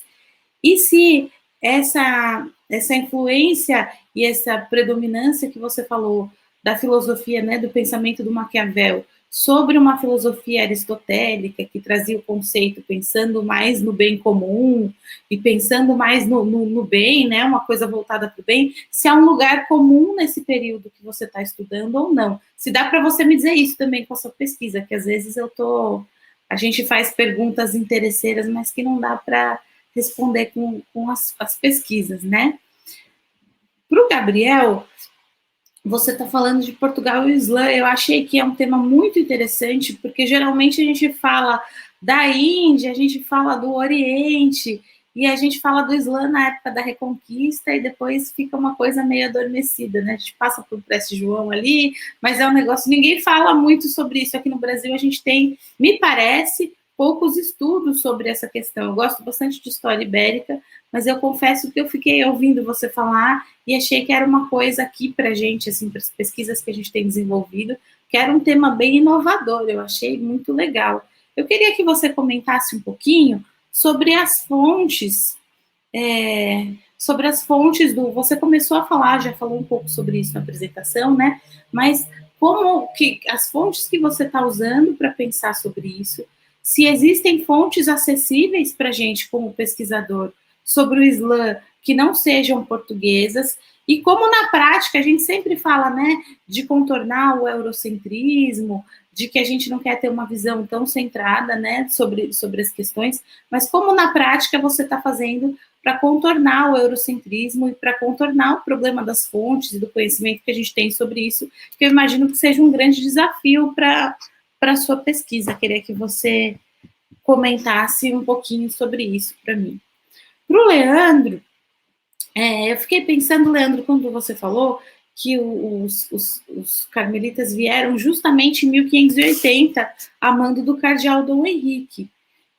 e se essa influência e essa predominância que você falou da filosofia, né, do pensamento do Maquiavel, sobre uma filosofia aristotélica que trazia o conceito pensando mais no bem comum e pensando mais no bem, né, uma coisa voltada para o bem, se há um lugar comum nesse período que você está estudando ou não. Se dá para você me dizer isso também com a sua pesquisa, que às vezes a gente faz perguntas interesseiras, mas que não dá para responder com as pesquisas, né? Para o Gabriel, você está falando de Portugal e o Islã, eu achei que é um tema muito interessante, porque geralmente a gente fala da Índia, a gente fala do Oriente, e a gente fala do Islã na época da Reconquista, e depois fica uma coisa meio adormecida, né? A gente passa por Preste João ali, mas é um negócio, ninguém fala muito sobre isso. Aqui no Brasil a gente tem, me parece, poucos estudos sobre essa questão. Eu gosto bastante de história ibérica, mas eu confesso que eu fiquei ouvindo você falar e achei que era uma coisa aqui para a gente, assim, para as pesquisas que a gente tem desenvolvido, que era um tema bem inovador, eu achei muito legal. Eu queria que você comentasse um pouquinho sobre as fontes, sobre as fontes do... Você começou a falar, já falou um pouco sobre isso na apresentação, né? Mas como que as fontes que você está usando para pensar sobre isso, se existem fontes acessíveis para a gente como pesquisador sobre o Islã que não sejam portuguesas, e como na prática a gente sempre fala, né, de contornar o eurocentrismo, de que a gente não quer ter uma visão tão centrada, né, sobre as questões, mas como na prática você está fazendo para contornar o eurocentrismo e para contornar o problema das fontes e do conhecimento que a gente tem sobre isso, que eu imagino que seja um grande desafio para a sua pesquisa. Queria que você comentasse um pouquinho sobre isso para mim. Para o Leandro, eu fiquei pensando, Leandro, quando você falou que os carmelitas vieram justamente em 1580, a mando do cardeal Dom Henrique.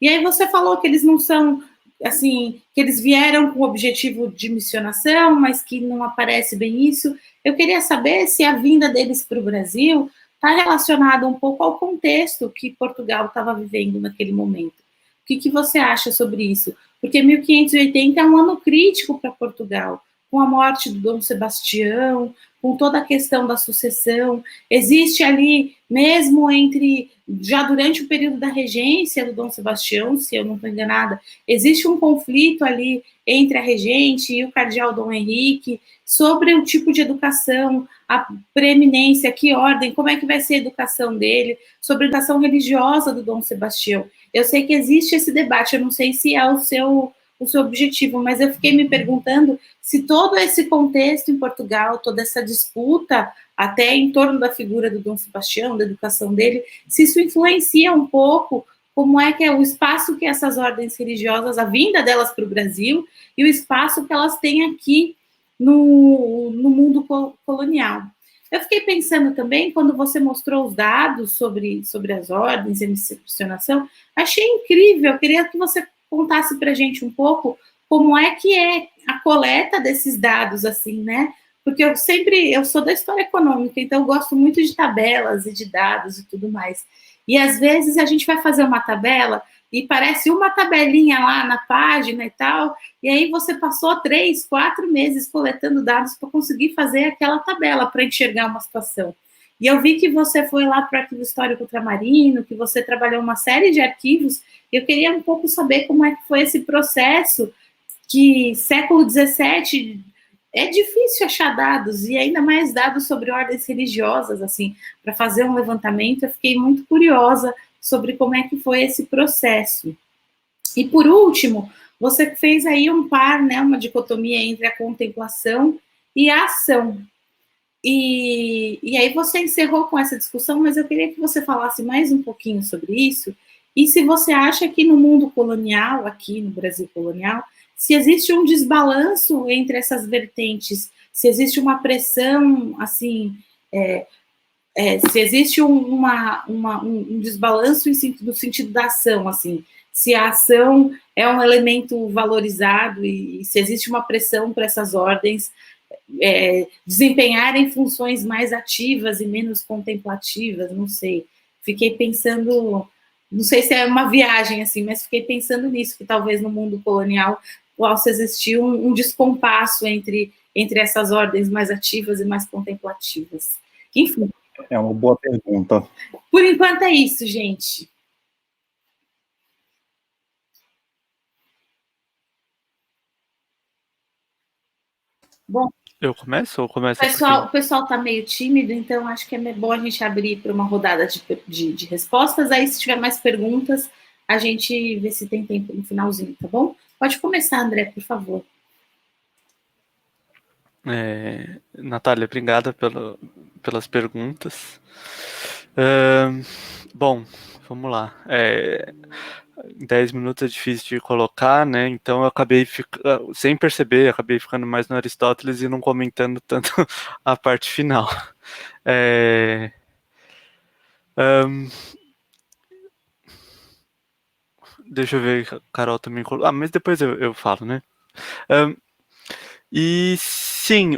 E aí você falou que eles não são, assim, que eles vieram com o objetivo de missionação, mas que não aparece bem isso. Eu queria saber se a vinda deles para o Brasil está relacionada um pouco ao contexto que Portugal estava vivendo naquele momento. O que você acha sobre isso? Porque 1580 é um ano crítico para Portugal, com a morte do Dom Sebastião, com toda a questão da sucessão. Existe ali, mesmo já durante o período da regência do Dom Sebastião, se eu não estou enganada, existe um conflito ali entre a regente e o cardeal Dom Henrique sobre o tipo de educação, a preeminência, que ordem, como é que vai ser a educação dele, sobre a educação religiosa do Dom Sebastião. Eu sei que existe esse debate, eu não sei se é o seu objetivo, mas eu fiquei me perguntando se todo esse contexto em Portugal, toda essa disputa, até em torno da figura do Dom Sebastião, da educação dele, se isso influencia um pouco como é que é o espaço que essas ordens religiosas, a vinda delas para o Brasil, e o espaço que elas têm aqui no mundo colonial. Eu fiquei pensando também, quando você mostrou os dados sobre as ordens e a missionação, achei incrível, eu queria que você contasse para a gente um pouco como é que é a coleta desses dados, assim, né? Porque eu sou da história econômica, então eu gosto muito de tabelas e de dados e tudo mais. E às vezes a gente vai fazer uma tabela e parece uma tabelinha lá na página e tal, e aí você passou 3, 4 meses coletando dados para conseguir fazer aquela tabela para enxergar uma situação. E eu vi que você foi lá para o Arquivo Histórico Ultramarino, que você trabalhou uma série de arquivos, e eu queria um pouco saber como é que foi esse processo, que século XVII é difícil achar dados, e ainda mais dados sobre ordens religiosas, assim, para fazer um levantamento, eu fiquei muito curiosa sobre como é que foi esse processo. E, por último, você fez aí um par, né, uma dicotomia entre a contemplação e a ação. E aí você encerrou com essa discussão, mas eu queria que você falasse mais um pouquinho sobre isso, e se você acha que no mundo colonial, aqui no Brasil colonial, se existe um desbalanço entre essas vertentes, se existe uma pressão, assim, se existe um desbalanço no sentido da ação, assim, se a ação é um elemento valorizado e se existe uma pressão para essas ordens desempenharem funções mais ativas e menos contemplativas, não sei. Fiquei pensando, não sei se é uma viagem, assim, mas fiquei pensando nisso, que talvez no mundo colonial possa existir um descompasso entre essas ordens mais ativas e mais contemplativas. Enfim. É uma boa pergunta. Por enquanto é isso, gente. Bom, eu começo ou começa? O pessoal está meio tímido, então acho que é bom a gente abrir para uma rodada de respostas. Aí, se tiver mais perguntas, a gente vê se tem tempo no finalzinho, tá bom? Pode começar, André, por favor. Natália, obrigada pelas perguntas. Bom, vamos lá. Em 10 minutos é difícil de colocar, né? Então eu acabei sem perceber, acabei ficando mais no Aristóteles e não comentando tanto a parte final. Deixa eu ver, a Carol também colocou. Mas depois eu falo, né? E sim,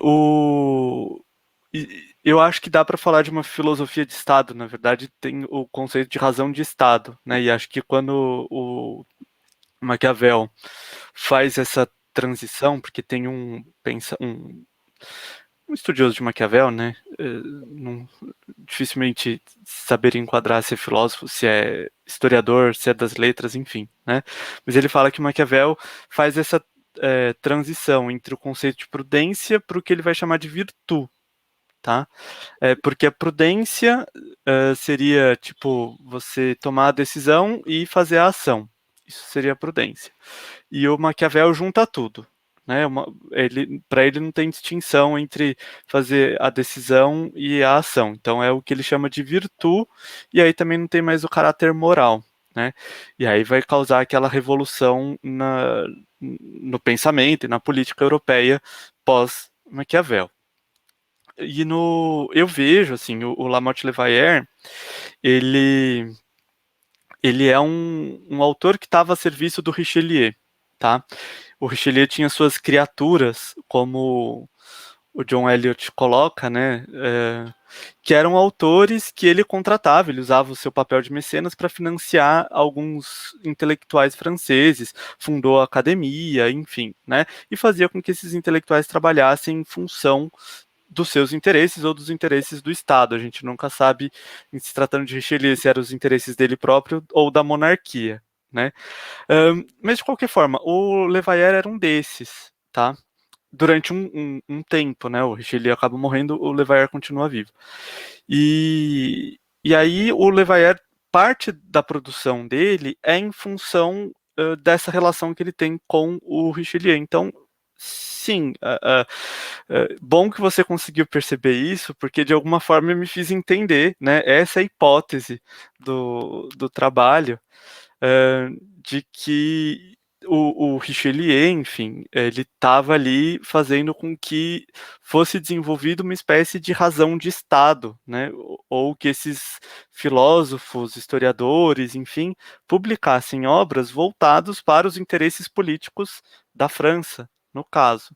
eu acho que dá para falar de uma filosofia de Estado. Na verdade, tem o conceito de razão de Estado, né? E acho que quando o Maquiavel faz essa transição, porque tem um estudioso de Maquiavel, né? Dificilmente saber enquadrar se é filósofo, se é historiador, se é das letras, enfim, né? Mas ele fala que Maquiavel faz essa transição entre o conceito de prudência para o que ele vai chamar de virtude, tá? Porque a prudência seria tipo você tomar a decisão e fazer a ação. Isso seria a prudência. E o Maquiavel junta tudo, né? Para ele não tem distinção entre fazer a decisão e a ação. Então é o que ele chama de virtude, e aí também não tem mais o caráter moral, né? E aí vai causar aquela revolução no pensamento e na política europeia pós-Maquiavel. E eu vejo, assim, o Lamotte Levayer, ele é um autor que estava a serviço do Richelieu, tá? O Richelieu tinha suas criaturas, como o John Eliot coloca, né? Que eram autores que ele contratava, ele usava o seu papel de mecenas para financiar alguns intelectuais franceses, fundou a academia, enfim, né? E fazia com que esses intelectuais trabalhassem em função dos seus interesses ou dos interesses do Estado. A gente nunca sabe, se tratando de Richelieu, se eram os interesses dele próprio ou da monarquia, né? Mas, de qualquer forma, o Levayer era um desses, tá? Durante um tempo, né? O Richelieu acaba morrendo, o Levayer continua vivo. E aí o Levayer, parte da produção dele é em função dessa relação que ele tem com o Richelieu. Então, sim, bom que você conseguiu perceber isso, porque de alguma forma eu me fiz entender, né? Essa é a hipótese do trabalho, de que o Richelieu, enfim, ele estava ali fazendo com que fosse desenvolvida uma espécie de razão de Estado, né? Ou que esses filósofos, historiadores, enfim, publicassem obras voltados para os interesses políticos da França, no caso.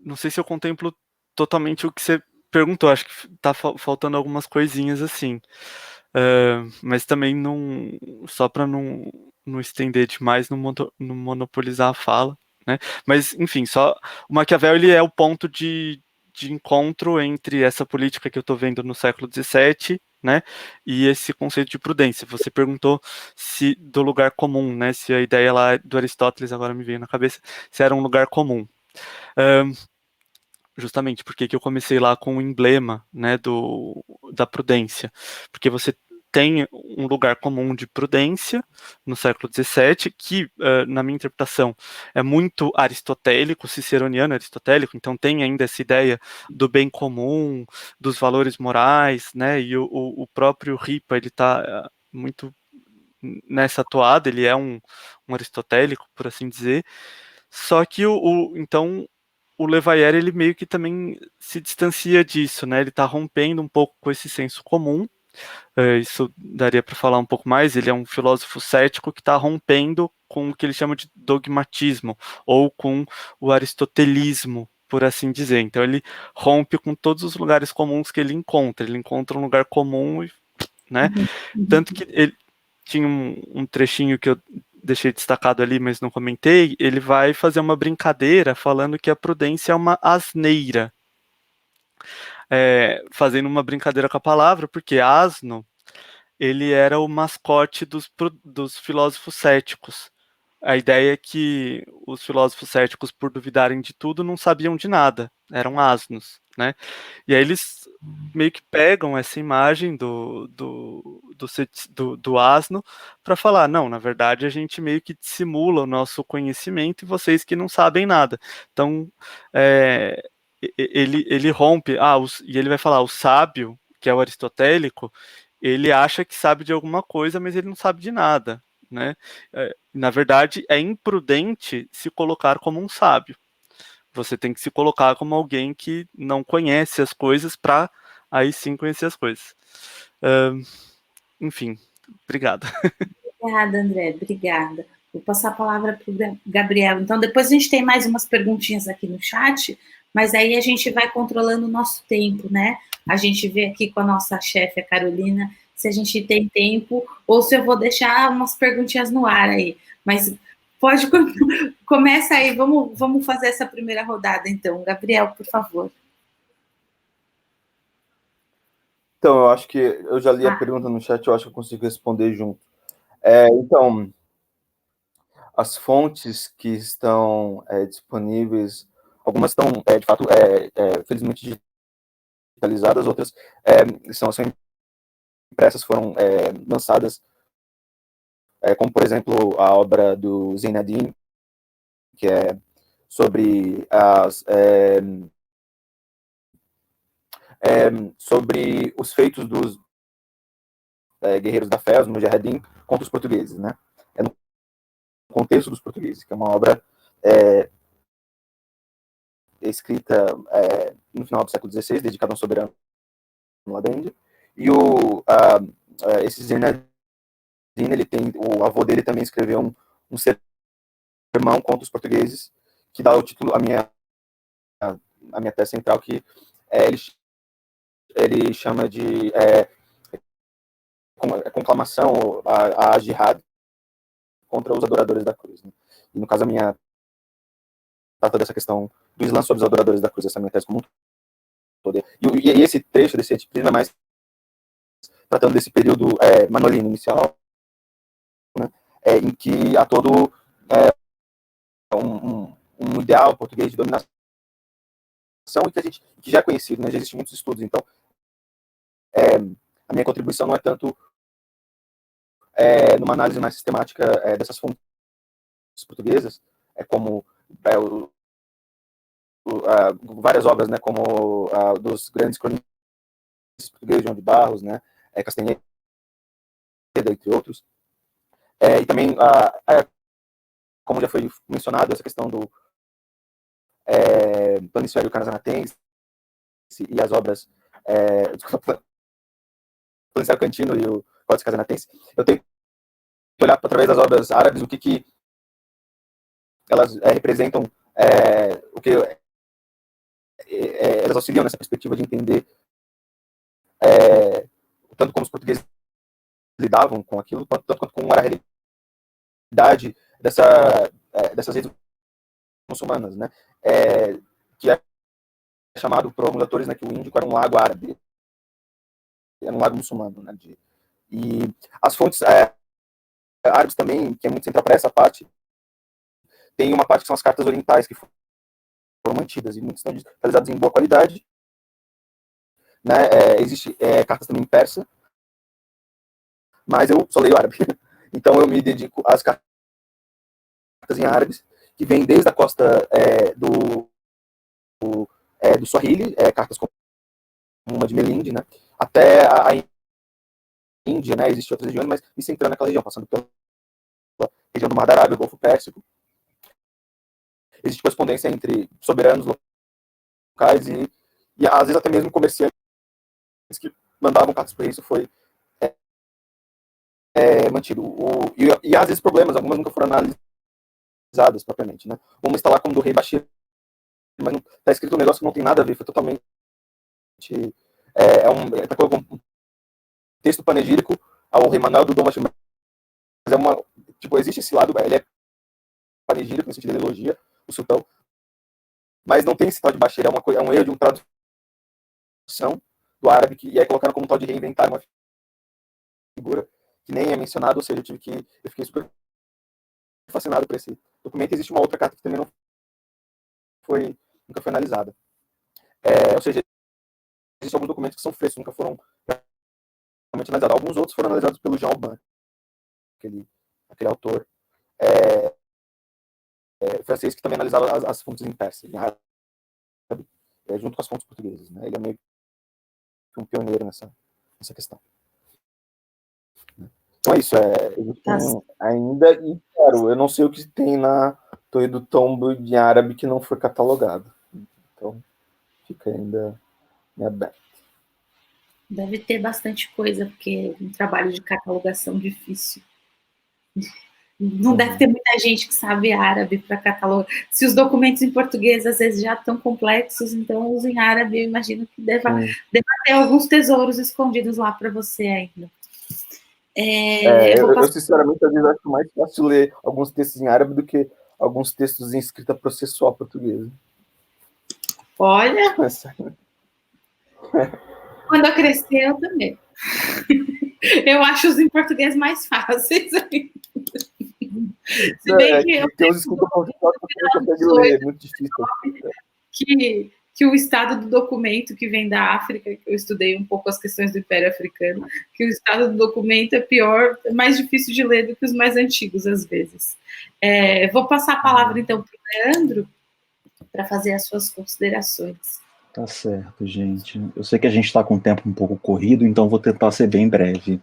Não sei se eu contemplo totalmente o que você perguntou, acho que tá faltando algumas coisinhas assim. Mas também não, só para não estender demais, não monopolizar a fala, né? Mas, enfim, só o Maquiavel, ele é o ponto de encontro entre essa política que eu estou vendo no século XVII, né, e esse conceito de prudência. Você perguntou se do lugar comum, né, se a ideia lá do Aristóteles agora me veio na cabeça, se era um lugar comum. Justamente porque que eu comecei lá com o emblema, né, da prudência, porque você tem um lugar comum de prudência no século XVII, que, na minha interpretação, é muito aristotélico, ciceroniano aristotélico, então tem ainda essa ideia do bem comum, dos valores morais, né, e o próprio Ripa, ele está muito nessa toada, ele é um aristotélico, por assim dizer, só que então o Levayer, ele meio que também se distancia disso, né? Ele está rompendo um pouco com esse senso comum. Isso daria para falar um pouco mais. Ele é um filósofo cético que está rompendo com o que ele chama de dogmatismo, ou com o aristotelismo, por assim dizer. Então ele rompe com todos os lugares comuns que ele encontra. Ele encontra um lugar comum, né? Tanto que ele tinha um trechinho que eu deixei destacado ali, mas não comentei, ele vai fazer uma brincadeira falando que a prudência é uma asneira. Fazendo uma brincadeira com a palavra, porque asno, ele era o mascote dos filósofos céticos. A ideia é que os filósofos céticos, por duvidarem de tudo, não sabiam de nada, eram asnos, né? E aí eles meio que pegam essa imagem do asno para falar, não, na verdade a gente meio que dissimula o nosso conhecimento e vocês que não sabem nada. Então, ele rompe, e ele vai falar, o sábio, que é o aristotélico, ele acha que sabe de alguma coisa, mas ele não sabe de nada, né? Na verdade, é imprudente se colocar como um sábio. Você tem que se colocar como alguém que não conhece as coisas para aí sim conhecer as coisas. Enfim, obrigado. Obrigada, André, obrigada. Vou passar a palavra para o Gabriel. Então, depois a gente tem mais umas perguntinhas aqui no chat, mas aí a gente vai controlando o nosso tempo, né? A gente vê aqui com a nossa chefe, a Carolina, se a gente tem tempo ou se eu vou deixar umas perguntinhas no ar aí. Mas pode começa aí, vamos fazer essa primeira rodada, então. Gabriel, por favor. Então, eu acho que eu já li a pergunta no chat, eu acho que eu consigo responder junto. Então, as fontes que estão disponíveis, algumas estão, de fato, felizmente digitalizadas, outras são impressas, foram lançadas, como, por exemplo, a obra do Zeinadin, que é sobre sobre os feitos dos guerreiros da fé, os Mujahedin, contra os portugueses, né? É no contexto dos portugueses, que é uma obra escrita no final do século XVI, dedicada a um soberano Ladende. E esse Zeinadin, o avô dele também escreveu um sermão contra os portugueses, que dá o título à minha tese central, que ele chama de conclamação a jihad contra os adoradores da cruz. Né? E no caso, a minha trata dessa questão do Islã sobre os adoradores da cruz, essa minha tese como um todo. E esse trecho desse disciplina é mais tratando desse período manolino inicial, né, em que há todo um ideal português de dominação e que já é conhecido, né, já existem muitos estudos. Então, a minha contribuição não é tanto numa análise mais sistemática dessas fontes portuguesas, como várias obras, né, como dos grandes cronistas portugueses, João de Barros, né, Castanheira, entre outros. E também, como já foi mencionado, essa questão do Planisfério Canazanatense e as obras Planisfério Cantino e o Códice Casanatense, eu tenho que olhar através das obras árabes o que elas representam, o que elas auxiliam nessa perspectiva de entender tanto como os portugueses lidavam com aquilo, tanto quanto como era a realidade dessas redes muçulmanas, né? Que é chamado por alguns autores, né, que o Índico era um lago árabe, era um lago muçulmano, né? E as fontes árabes também, que é muito central para essa parte, tem uma parte que são as cartas orientais que foram mantidas e muitas estão digitalizadas em boa qualidade, né? Existe cartas também em persa, mas eu só leio árabe, então eu me dedico às cartas em árabes, que vêm desde a costa do Swahili, cartas como uma de Melinde, né? Até a Índia, né? Existem outras regiões, mas me centrando naquela região, passando pela região do Mar da Arábia, o Golfo Pérsico. Existe correspondência entre soberanos locais e às vezes até mesmo comerciantes que mandavam cartas para isso foi mantido. E às vezes problemas, algumas nunca foram analisadas propriamente, né? Uma está lá como do rei Bashir, mas não está escrito um negócio que não tem nada a ver, foi totalmente um texto panegírico ao rei Manuel do Dom Bashir, mas existe esse lado, ele é panegírico no sentido de elogia o sultão, mas não tem esse tal de Bashir, é um erro de uma tradução do árabe e é colocando como um tal de reinventar uma figura que nem é mencionado, ou seja, eu fiquei super fascinado por esse documento. Existe uma outra carta que também nunca foi analisada. Ou seja, existem alguns documentos que são frescos, nunca foram realmente analisados. Alguns outros foram analisados pelo Jean Aubin, aquele autor francês que também analisava as fontes em persa, em árabe, junto com as fontes portuguesas, né? Ele é meio que um pioneiro nessa questão. Então é isso, ainda, e claro, eu não sei o que tem na Torre do Tombo em árabe que não foi catalogado. Então, fica ainda em aberto. Deve ter bastante coisa, porque é um trabalho de catalogação difícil. Não deve ter muita gente que sabe árabe para catalogar. Se os documentos em português às vezes já estão complexos, então os em árabe eu imagino que deva ter alguns tesouros escondidos lá para você ainda. Eu sinceramente às vezes acho mais fácil ler alguns textos em árabe do que alguns textos em escrita processual portuguesa. Olha, quando eu crescer eu também. Eu acho os em português mais fáceis. Se bem que tem uns escritos processual que você não consegue ler, é muito difícil. Que o estado do documento que vem da África, que eu estudei um pouco as questões do Império Africano, que o estado do documento é pior, é mais difícil de ler do que os mais antigos, às vezes. Vou passar a palavra, então, para o Leandro, para fazer as suas considerações. Tá certo, gente. Eu sei que a gente está com o tempo um pouco corrido, então vou tentar ser bem breve.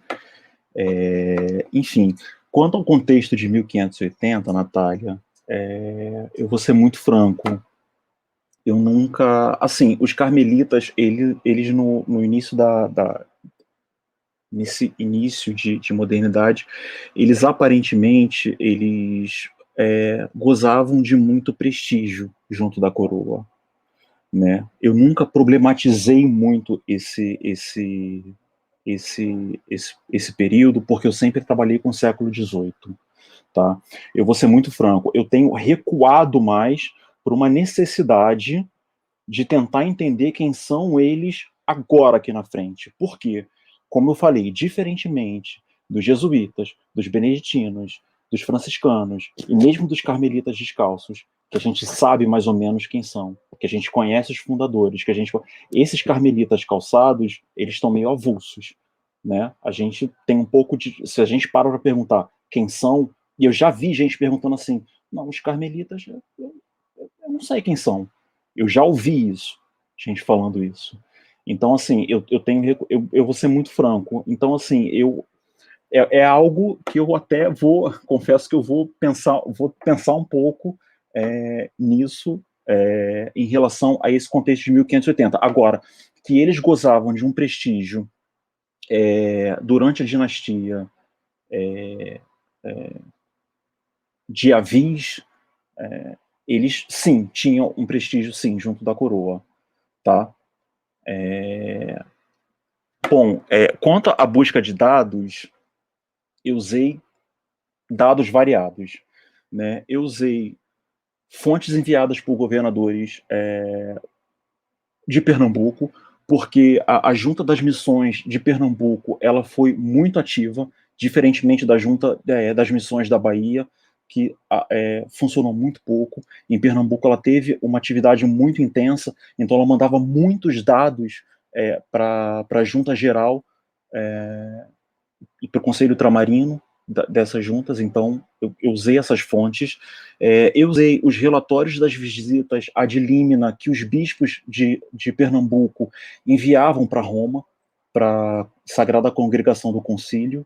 Enfim, quanto ao contexto de 1580, Natália, eu vou ser muito franco. Eu nunca... Assim, os carmelitas, eles no início nesse início de modernidade, eles aparentemente, gozavam de muito prestígio junto da coroa, né? Eu nunca problematizei muito esse período, porque eu sempre trabalhei com o século XVIII, tá? Eu vou ser muito franco, eu tenho recuado mais por uma necessidade de tentar entender quem são eles agora aqui na frente. Por quê? Como eu falei, diferentemente dos jesuítas, dos beneditinos, dos franciscanos e mesmo dos carmelitas descalços, que a gente sabe mais ou menos quem são, que a gente conhece os fundadores, esses carmelitas calçados, eles estão meio avulsos, né? A gente tem um pouco de... Se a gente para perguntar quem são, e eu já vi gente perguntando assim, não, os carmelitas, eu não sei quem são. Eu já ouvi isso, gente falando isso. Então, assim, eu vou ser muito franco. Então, assim, é algo que eu até confesso que eu vou pensar um pouco nisso em relação a esse contexto de 1580. Agora, que eles gozavam de um prestígio durante a dinastia de Aviz, eles, sim, tinham um prestígio, sim, junto da coroa, tá? Bom, quanto à busca de dados, eu usei dados variados, né? Eu usei fontes enviadas por governadores de Pernambuco, porque a Junta das Missões de Pernambuco ela foi muito ativa, diferentemente da Junta das Missões da Bahia, que funcionou muito pouco. Em Pernambuco ela teve uma atividade muito intensa, então ela mandava muitos dados para a Junta Geral e para o Conselho Ultramarino dessas juntas, então eu usei essas fontes. Eu usei os relatórios das visitas ad limina que os bispos de Pernambuco enviavam para Roma, para a Sagrada Congregação do Concílio.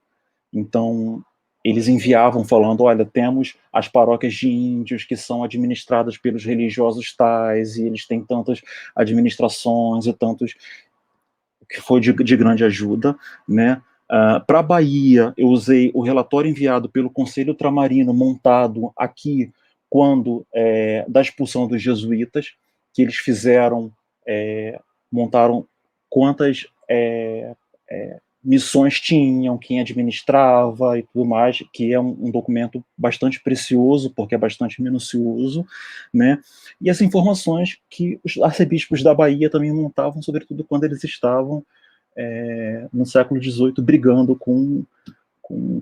Então, eles enviavam falando, olha, temos as paróquias de índios que são administradas pelos religiosos tais, e eles têm tantas administrações e tantos... que foi de grande ajuda, né? Para a Bahia, eu usei o relatório enviado pelo Conselho Ultramarino, montado aqui, quando da expulsão dos jesuítas, que eles montaram quantas missões tinham, quem administrava e tudo mais, que é um documento bastante precioso, porque é bastante minucioso, né? E as informações que os arcebispos da Bahia também montavam, sobretudo quando eles estavam no século XVIII brigando com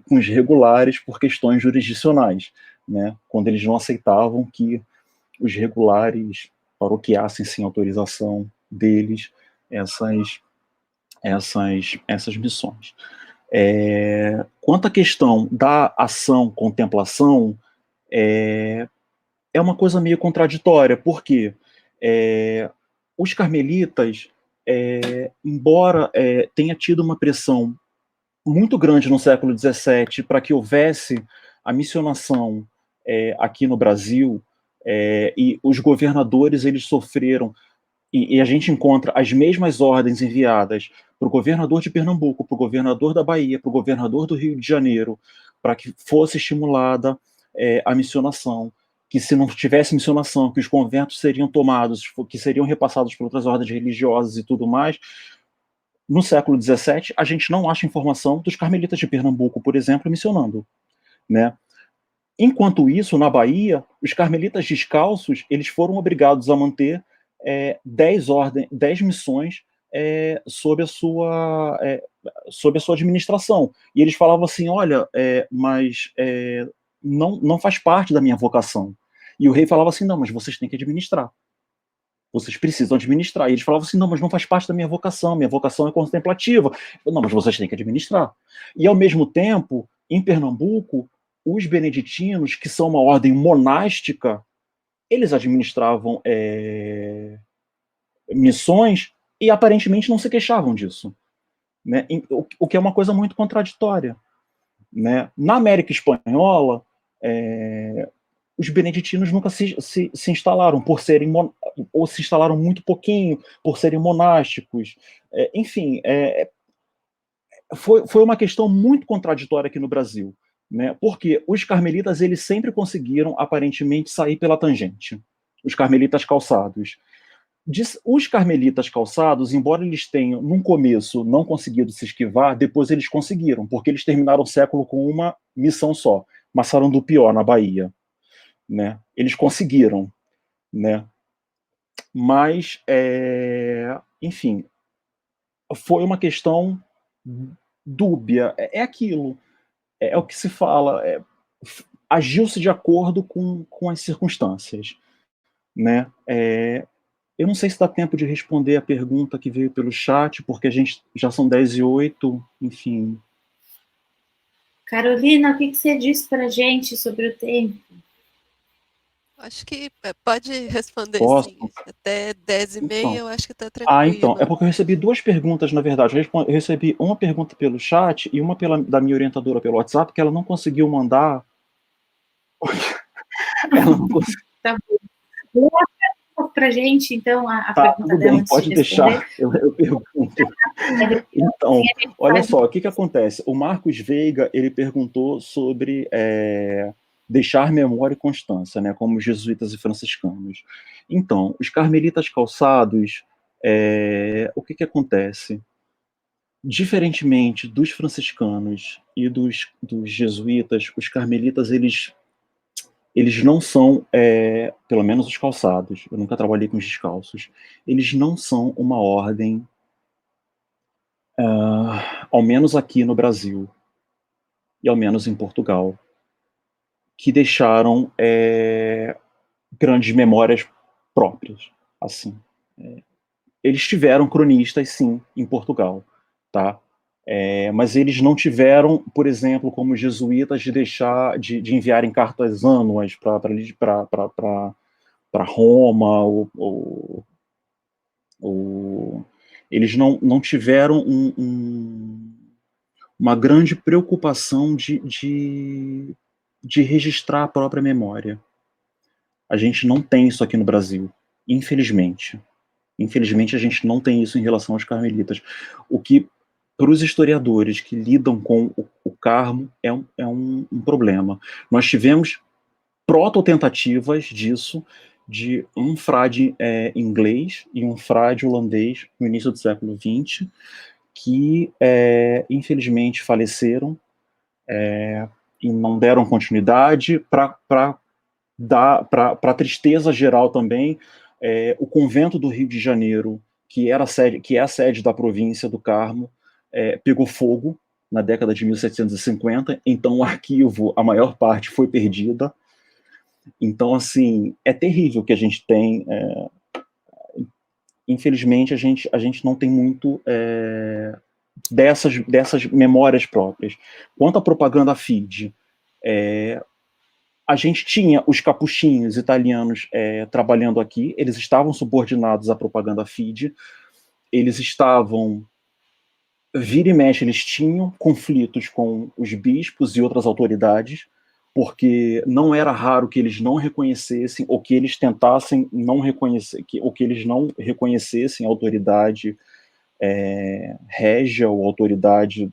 os regulares por questões jurisdicionais, né? Quando eles não aceitavam que os regulares paroquiassem sem autorização deles essas missões. Quanto à questão da ação-contemplação, é uma coisa meio contraditória, porque os carmelitas, embora tenha tido uma pressão muito grande no século XVII para que houvesse a missionação aqui no Brasil, e os governadores eles sofreram, e a gente encontra as mesmas ordens enviadas para o governador de Pernambuco, para o governador da Bahia, para o governador do Rio de Janeiro, para que fosse estimulada a missionação, que se não tivesse missionação, que os conventos seriam tomados, que seriam repassados por outras ordens religiosas e tudo mais. No século XVII, a gente não acha informação dos carmelitas de Pernambuco, por exemplo, missionando, né? Enquanto isso, na Bahia, os carmelitas descalços eles foram obrigados a manter 10 missões sob a sua administração. E eles falavam assim, olha, mas não faz parte da minha vocação. E o rei falava assim, não, mas vocês têm que administrar. Vocês precisam administrar. E eles falavam assim, não, mas não faz parte da minha vocação é contemplativa. Não, mas vocês têm que administrar. E, ao mesmo tempo, em Pernambuco, os beneditinos, que são uma ordem monástica, eles administravam missões e aparentemente não se queixavam disso, né? O que é uma coisa muito contraditória, né? Na América Espanhola, os beneditinos nunca se instalaram por serem ou se instalaram muito pouquinho por serem monásticos, enfim, foi uma questão muito contraditória aqui no Brasil, né? Porque os carmelitas eles sempre conseguiram aparentemente sair pela tangente, os carmelitas calçados. Os carmelitas calçados, embora eles tenham num começo não conseguido se esquivar, depois eles conseguiram, porque eles terminaram o século com uma missão só, Massarão do Pior, na Bahia, né? Eles conseguiram, né? Mas, enfim, foi uma questão dúbia. É aquilo, é o que se fala, agiu-se de acordo com as circunstâncias, né? Eu não sei se dá tempo de responder a pergunta que veio pelo chat, porque a gente já são 10h08, enfim. Carolina, o que você disse para a gente sobre o tempo? Acho que pode responder Posso? sim. Até 10h30 então, eu acho que está tranquilo. Então, é porque eu recebi 2 perguntas, na verdade. Eu recebi uma pergunta pelo chat e uma da minha orientadora pelo WhatsApp, que ela não conseguiu mandar. Ela não conseguiu. Tá bom. Para a gente, então, a Tá, pergunta tudo dela bem, antes pode de deixar, eu pergunto. Então, olha só, o que acontece? O Marcos Veiga, ele perguntou sobre deixar memória e constância, né, como os jesuítas e franciscanos. Então, os carmelitas calçados, o que acontece? Diferentemente dos franciscanos e dos jesuítas, os carmelitas, eles não são, pelo menos os calçados, eu nunca trabalhei com os descalços, eles não são uma ordem, ao menos aqui no Brasil, e ao menos em Portugal, que deixaram grandes memórias próprias, assim. Eles tiveram cronistas, sim, em Portugal, tá? Mas eles não tiveram, por exemplo, como os jesuítas, de enviarem cartas ânuas para Roma, eles não tiveram uma grande preocupação de registrar a própria memória. A gente não tem isso aqui no Brasil, infelizmente. Infelizmente, a gente não tem isso em relação aos carmelitas. O que, para os historiadores que lidam com o Carmo, é um problema. Nós tivemos proto-tentativas disso, de um frade inglês e um frade holandês no início do século XX, que infelizmente faleceram e não deram continuidade. Para tristeza geral também, o convento do Rio de Janeiro, que é a sede da província do Carmo, pegou fogo na década de 1750, então o arquivo, a maior parte foi perdida. Então, assim, é terrível que a gente tem. Infelizmente, a gente não tem muito dessas memórias próprias. Quanto à propaganda feed, A gente tinha os capuchinhos italianos trabalhando aqui, eles estavam subordinados à propaganda FIDE, eles estavam, vira e mexe, eles tinham conflitos com os bispos e outras autoridades, porque não era raro que eles não reconhecessem, ou que eles tentassem não reconhecer, ou que eles não reconhecessem a autoridade régia ou autoridade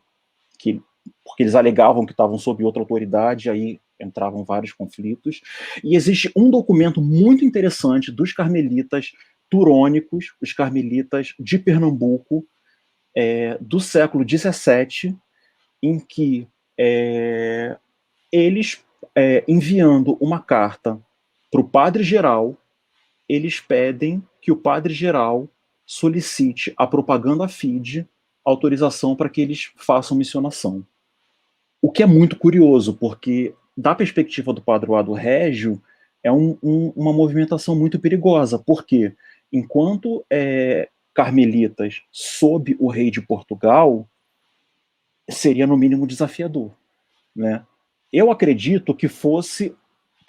porque eles alegavam que estavam sob outra autoridade, aí entravam vários conflitos. E existe um documento muito interessante dos carmelitas turônicos, os carmelitas de Pernambuco, do século XVII, em que eles, enviando uma carta para o padre-geral, eles pedem que o padre-geral solicite a propaganda FIDE autorização para que eles façam missionação. O que é muito curioso, porque da perspectiva do padroado régio, é uma movimentação muito perigosa, porque enquanto carmelitas sob o rei de Portugal, seria no mínimo desafiador, né? Eu acredito que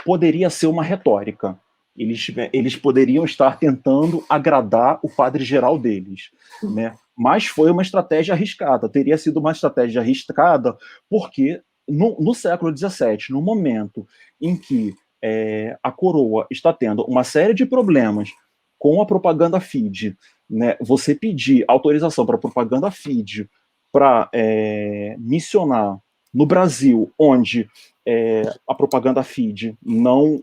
poderia ser uma retórica. Eles poderiam estar tentando agradar o padre-geral deles, né? Mas foi uma estratégia arriscada. Teria sido uma estratégia arriscada porque no século XVII, no momento em que a coroa está tendo uma série de problemas com a propaganda FIDE, né? Você pedir autorização para propaganda FIDE para missionar no Brasil, onde a propaganda FIDE não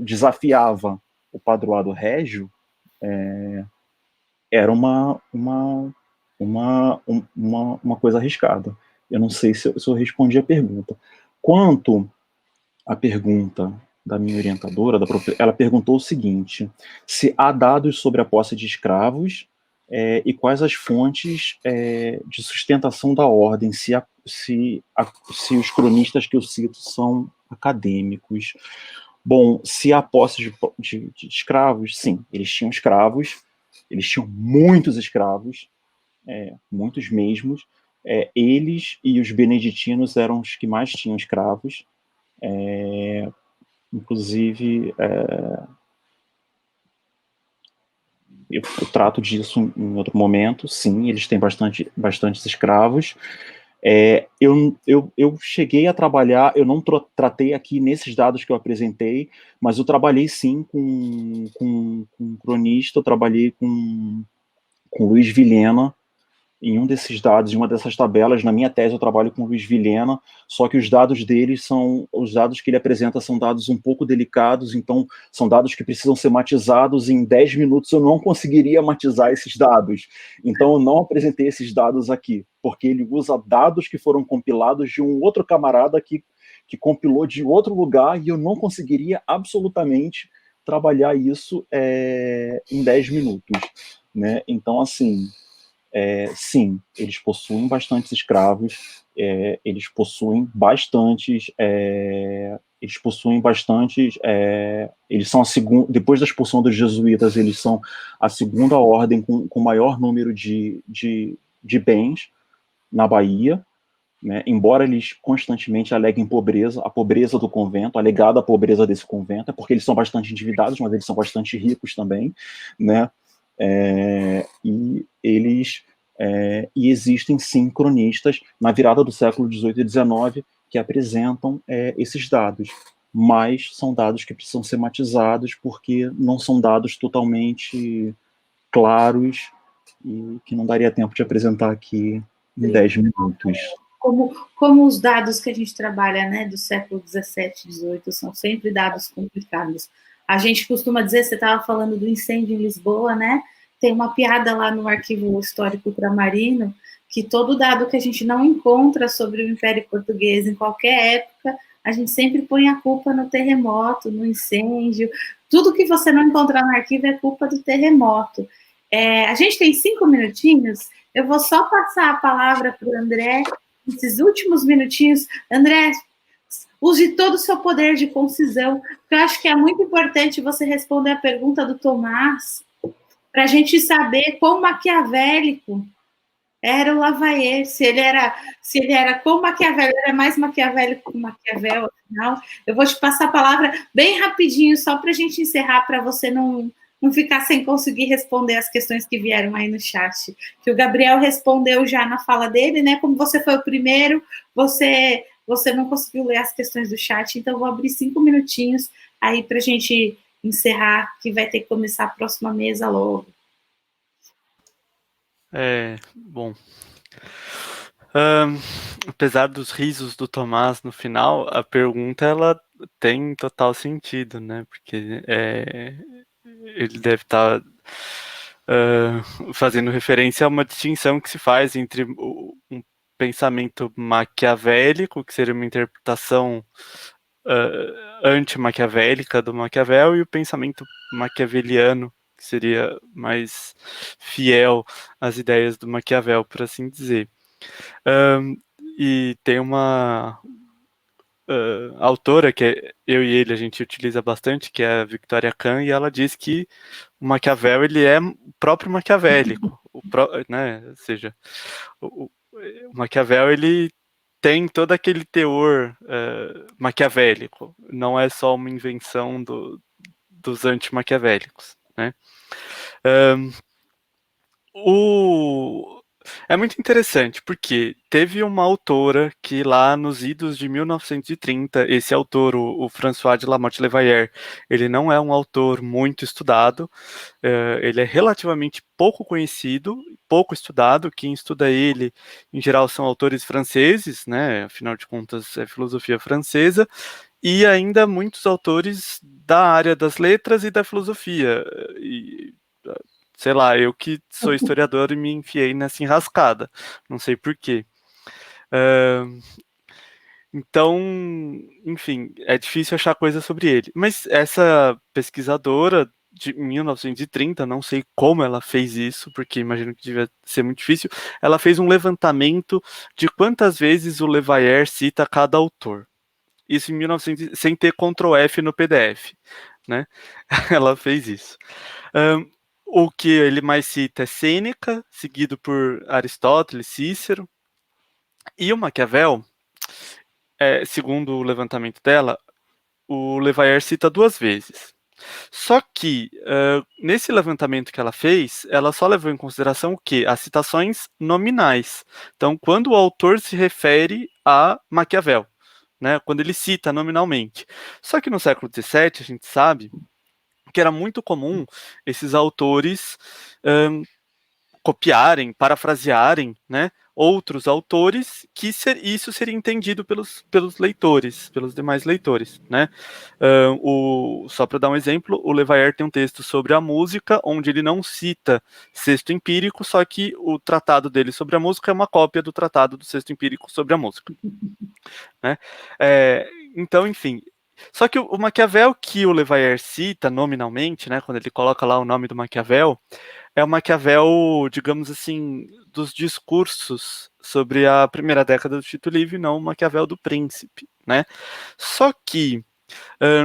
desafiava o padroado régio, era uma coisa arriscada. Eu não sei se eu respondi a pergunta. Quanto à pergunta da minha orientadora, ela perguntou o seguinte: se há dados sobre a posse de escravos e quais as fontes de sustentação da ordem, se os cronistas que eu cito são acadêmicos. Bom, se há posse de escravos, sim, eles tinham escravos, eles tinham muitos escravos, muitos mesmos. Eles e os beneditinos eram os que mais tinham escravos. Inclusive, eu trato disso em outro momento. Sim, eles têm bastantes escravos. Eu cheguei a trabalhar, eu não tratei aqui nesses dados que eu apresentei, mas eu trabalhei sim com um cronista, eu trabalhei com Luiz Vilhena, em um desses dados, em uma dessas tabelas. Na minha tese eu trabalho com o Luiz Vilhena, só que os dados os dados que ele apresenta são dados um pouco delicados, então são dados que precisam ser matizados. Em 10 minutos eu não conseguiria matizar esses dados, então eu não apresentei esses dados aqui, porque ele usa dados que foram compilados de um outro camarada que compilou de outro lugar, e eu não conseguiria absolutamente trabalhar isso em 10 minutos, né? Então, assim, sim, eles possuem bastantes escravos, eles possuem bastantes, eles são a segunda, depois da expulsão dos jesuítas, eles são a segunda ordem com maior número de bens na Bahia, né? Embora eles constantemente aleguem pobreza, a pobreza do convento, alegada a pobreza desse convento, é porque eles são bastante endividados, mas eles são bastante ricos também, né? E existem sim cronistas na virada do século XVIII e XIX que apresentam esses dados, mas são dados que precisam ser matizados, porque não são dados totalmente claros e que não daria tempo de apresentar aqui em 10 minutos. Como os dados que a gente trabalha, né, do século XVII, XVIII, são sempre dados complicados. A gente costuma dizer, você estava falando do incêndio em Lisboa, né? Tem uma piada lá no Arquivo Histórico Ultramarino, que todo dado que a gente não encontra sobre o Império Português em qualquer época, a gente sempre põe a culpa no terremoto, no incêndio. Tudo que você não encontrar no arquivo é culpa do terremoto. A gente tem 5 minutinhos, eu vou só passar a palavra para o André, nesses últimos minutinhos. André, use todo o seu poder de concisão, porque eu acho que é muito importante você responder a pergunta do Tomás, para a gente saber quão maquiavélico Era o Lafayette. Se ele era com Maquiavel, ele era mais maquiavélico que Maquiavel, afinal. Eu vou te passar a palavra bem rapidinho, só para a gente encerrar, para você não ficar sem conseguir responder as questões que vieram aí no chat. Que o Gabriel respondeu já na fala dele, né? Como você foi o primeiro, você não conseguiu ler as questões do chat, então eu vou abrir 5 minutinhos aí para a gente encerrar, que vai ter que começar a próxima mesa logo. Bom. Apesar dos risos do Tomás no final, a pergunta ela tem total sentido, né? Porque ele deve estar fazendo referência a uma distinção que se faz entre um pensamento maquiavélico, que seria uma interpretação anti-maquiavélica do Maquiavel, e o pensamento maquiaveliano, que seria mais fiel às ideias do Maquiavel, por assim dizer. E tem uma autora que eu e ele a gente utiliza bastante, que é a Victoria Kahn, e ela diz que o Maquiavel ele é o próprio maquiavélico, né? Ou seja, o Maquiavel ele tem todo aquele teor maquiavélico, não é só uma invenção dos anti-maquiavélicos, né? É muito interessante, porque teve uma autora que lá nos idos de 1930, esse autor, o François de Lamotte-Levayer, ele não é um autor muito estudado, ele é relativamente pouco conhecido, pouco estudado. Quem estuda ele, em geral, são autores franceses, né? Afinal de contas, é filosofia francesa, e ainda muitos autores da área das letras e da filosofia. E, sei lá, eu que sou historiador e me enfiei nessa enrascada, não sei porquê. Então, enfim, é difícil achar coisa sobre ele. Mas essa pesquisadora de 1930, não sei como ela fez isso, porque imagino que devia ser muito difícil, ela fez um levantamento de quantas vezes o Levayer cita cada autor. Isso em 1900, sem ter Ctrl F no PDF, né? Ela fez isso. O que ele mais cita é Sêneca, seguido por Aristóteles, Cícero. E o Maquiavel, segundo o levantamento dela, o Levayer cita 2 vezes. Só que, nesse levantamento que ela fez, ela só levou em consideração o quê? As citações nominais. Então, quando o autor se refere a Maquiavel, né? Quando ele cita nominalmente. Só que no século XVII, a gente sabe que era muito comum esses autores copiarem, parafrasearem, né, outros autores, que isso seria entendido pelos leitores, pelos demais leitores, né? Só para dar um exemplo, o Levayer tem um texto sobre a música, onde ele não cita sexto empírico, só que o tratado dele sobre a música é uma cópia do tratado do sexto empírico sobre a música, né? Então, enfim, só que o Maquiavel que o Levayer cita nominalmente, né, quando ele coloca lá o nome do Maquiavel, é o Maquiavel, digamos assim, dos discursos sobre a primeira década do Tito Livre, não o Maquiavel do Príncipe, né? Só que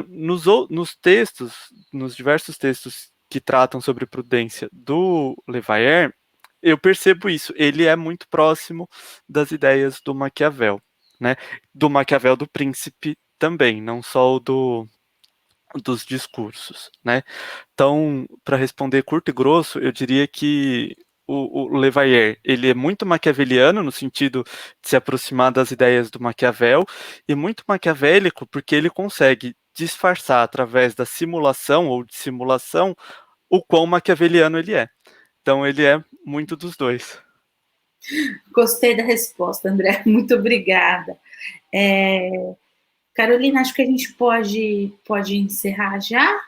nos textos, nos diversos textos que tratam sobre prudência do Levayer, eu percebo isso. Ele é muito próximo das ideias do Maquiavel, né? Do Maquiavel do Príncipe também, não só o dos discursos, né? Então, para responder curto e grosso, eu diria que o Levayer, ele é muito maquiaveliano no sentido de se aproximar das ideias do Maquiavel, e muito maquiavélico porque ele consegue disfarçar através da simulação ou dissimulação o quão maquiaveliano ele é. Então, ele é muito dos dois. Gostei da resposta, André. Muito obrigada. Carolina, acho que a gente pode encerrar já,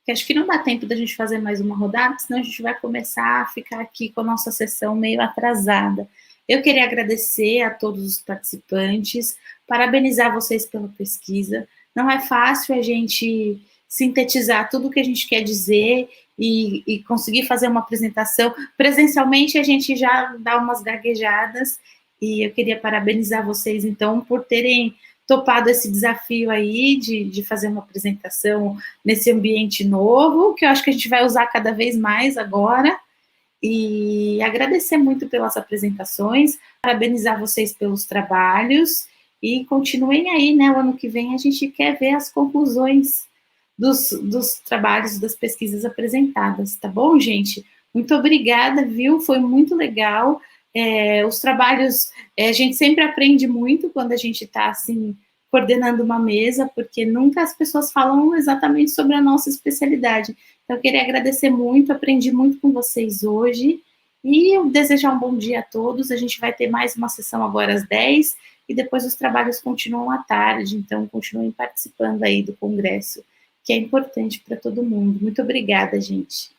que acho que não dá tempo da gente fazer mais uma rodada, senão a gente vai começar a ficar aqui com a nossa sessão meio atrasada. Eu queria agradecer a todos os participantes, parabenizar vocês pela pesquisa. Não é fácil a gente sintetizar tudo o que a gente quer dizer e conseguir fazer uma apresentação. Presencialmente, a gente já dá umas gaguejadas, e eu queria parabenizar vocês, então, por terem topado esse desafio aí de fazer uma apresentação nesse ambiente novo, que eu acho que a gente vai usar cada vez mais agora. e agradecer muito pelas apresentações, parabenizar vocês pelos trabalhos, e continuem aí, né? O ano que vem a gente quer ver as conclusões dos trabalhos, das pesquisas apresentadas, tá bom, gente? Muito obrigada, viu? Foi muito legal. Os trabalhos, a gente sempre aprende muito quando a gente está, assim, coordenando uma mesa, porque nunca as pessoas falam exatamente sobre a nossa especialidade. Então, eu queria agradecer muito, aprendi muito com vocês hoje, e eu desejar um bom dia a todos. A gente vai ter mais uma sessão agora às 10, e depois os trabalhos continuam à tarde, então continuem participando aí do congresso, que é importante para todo mundo. Muito obrigada, gente.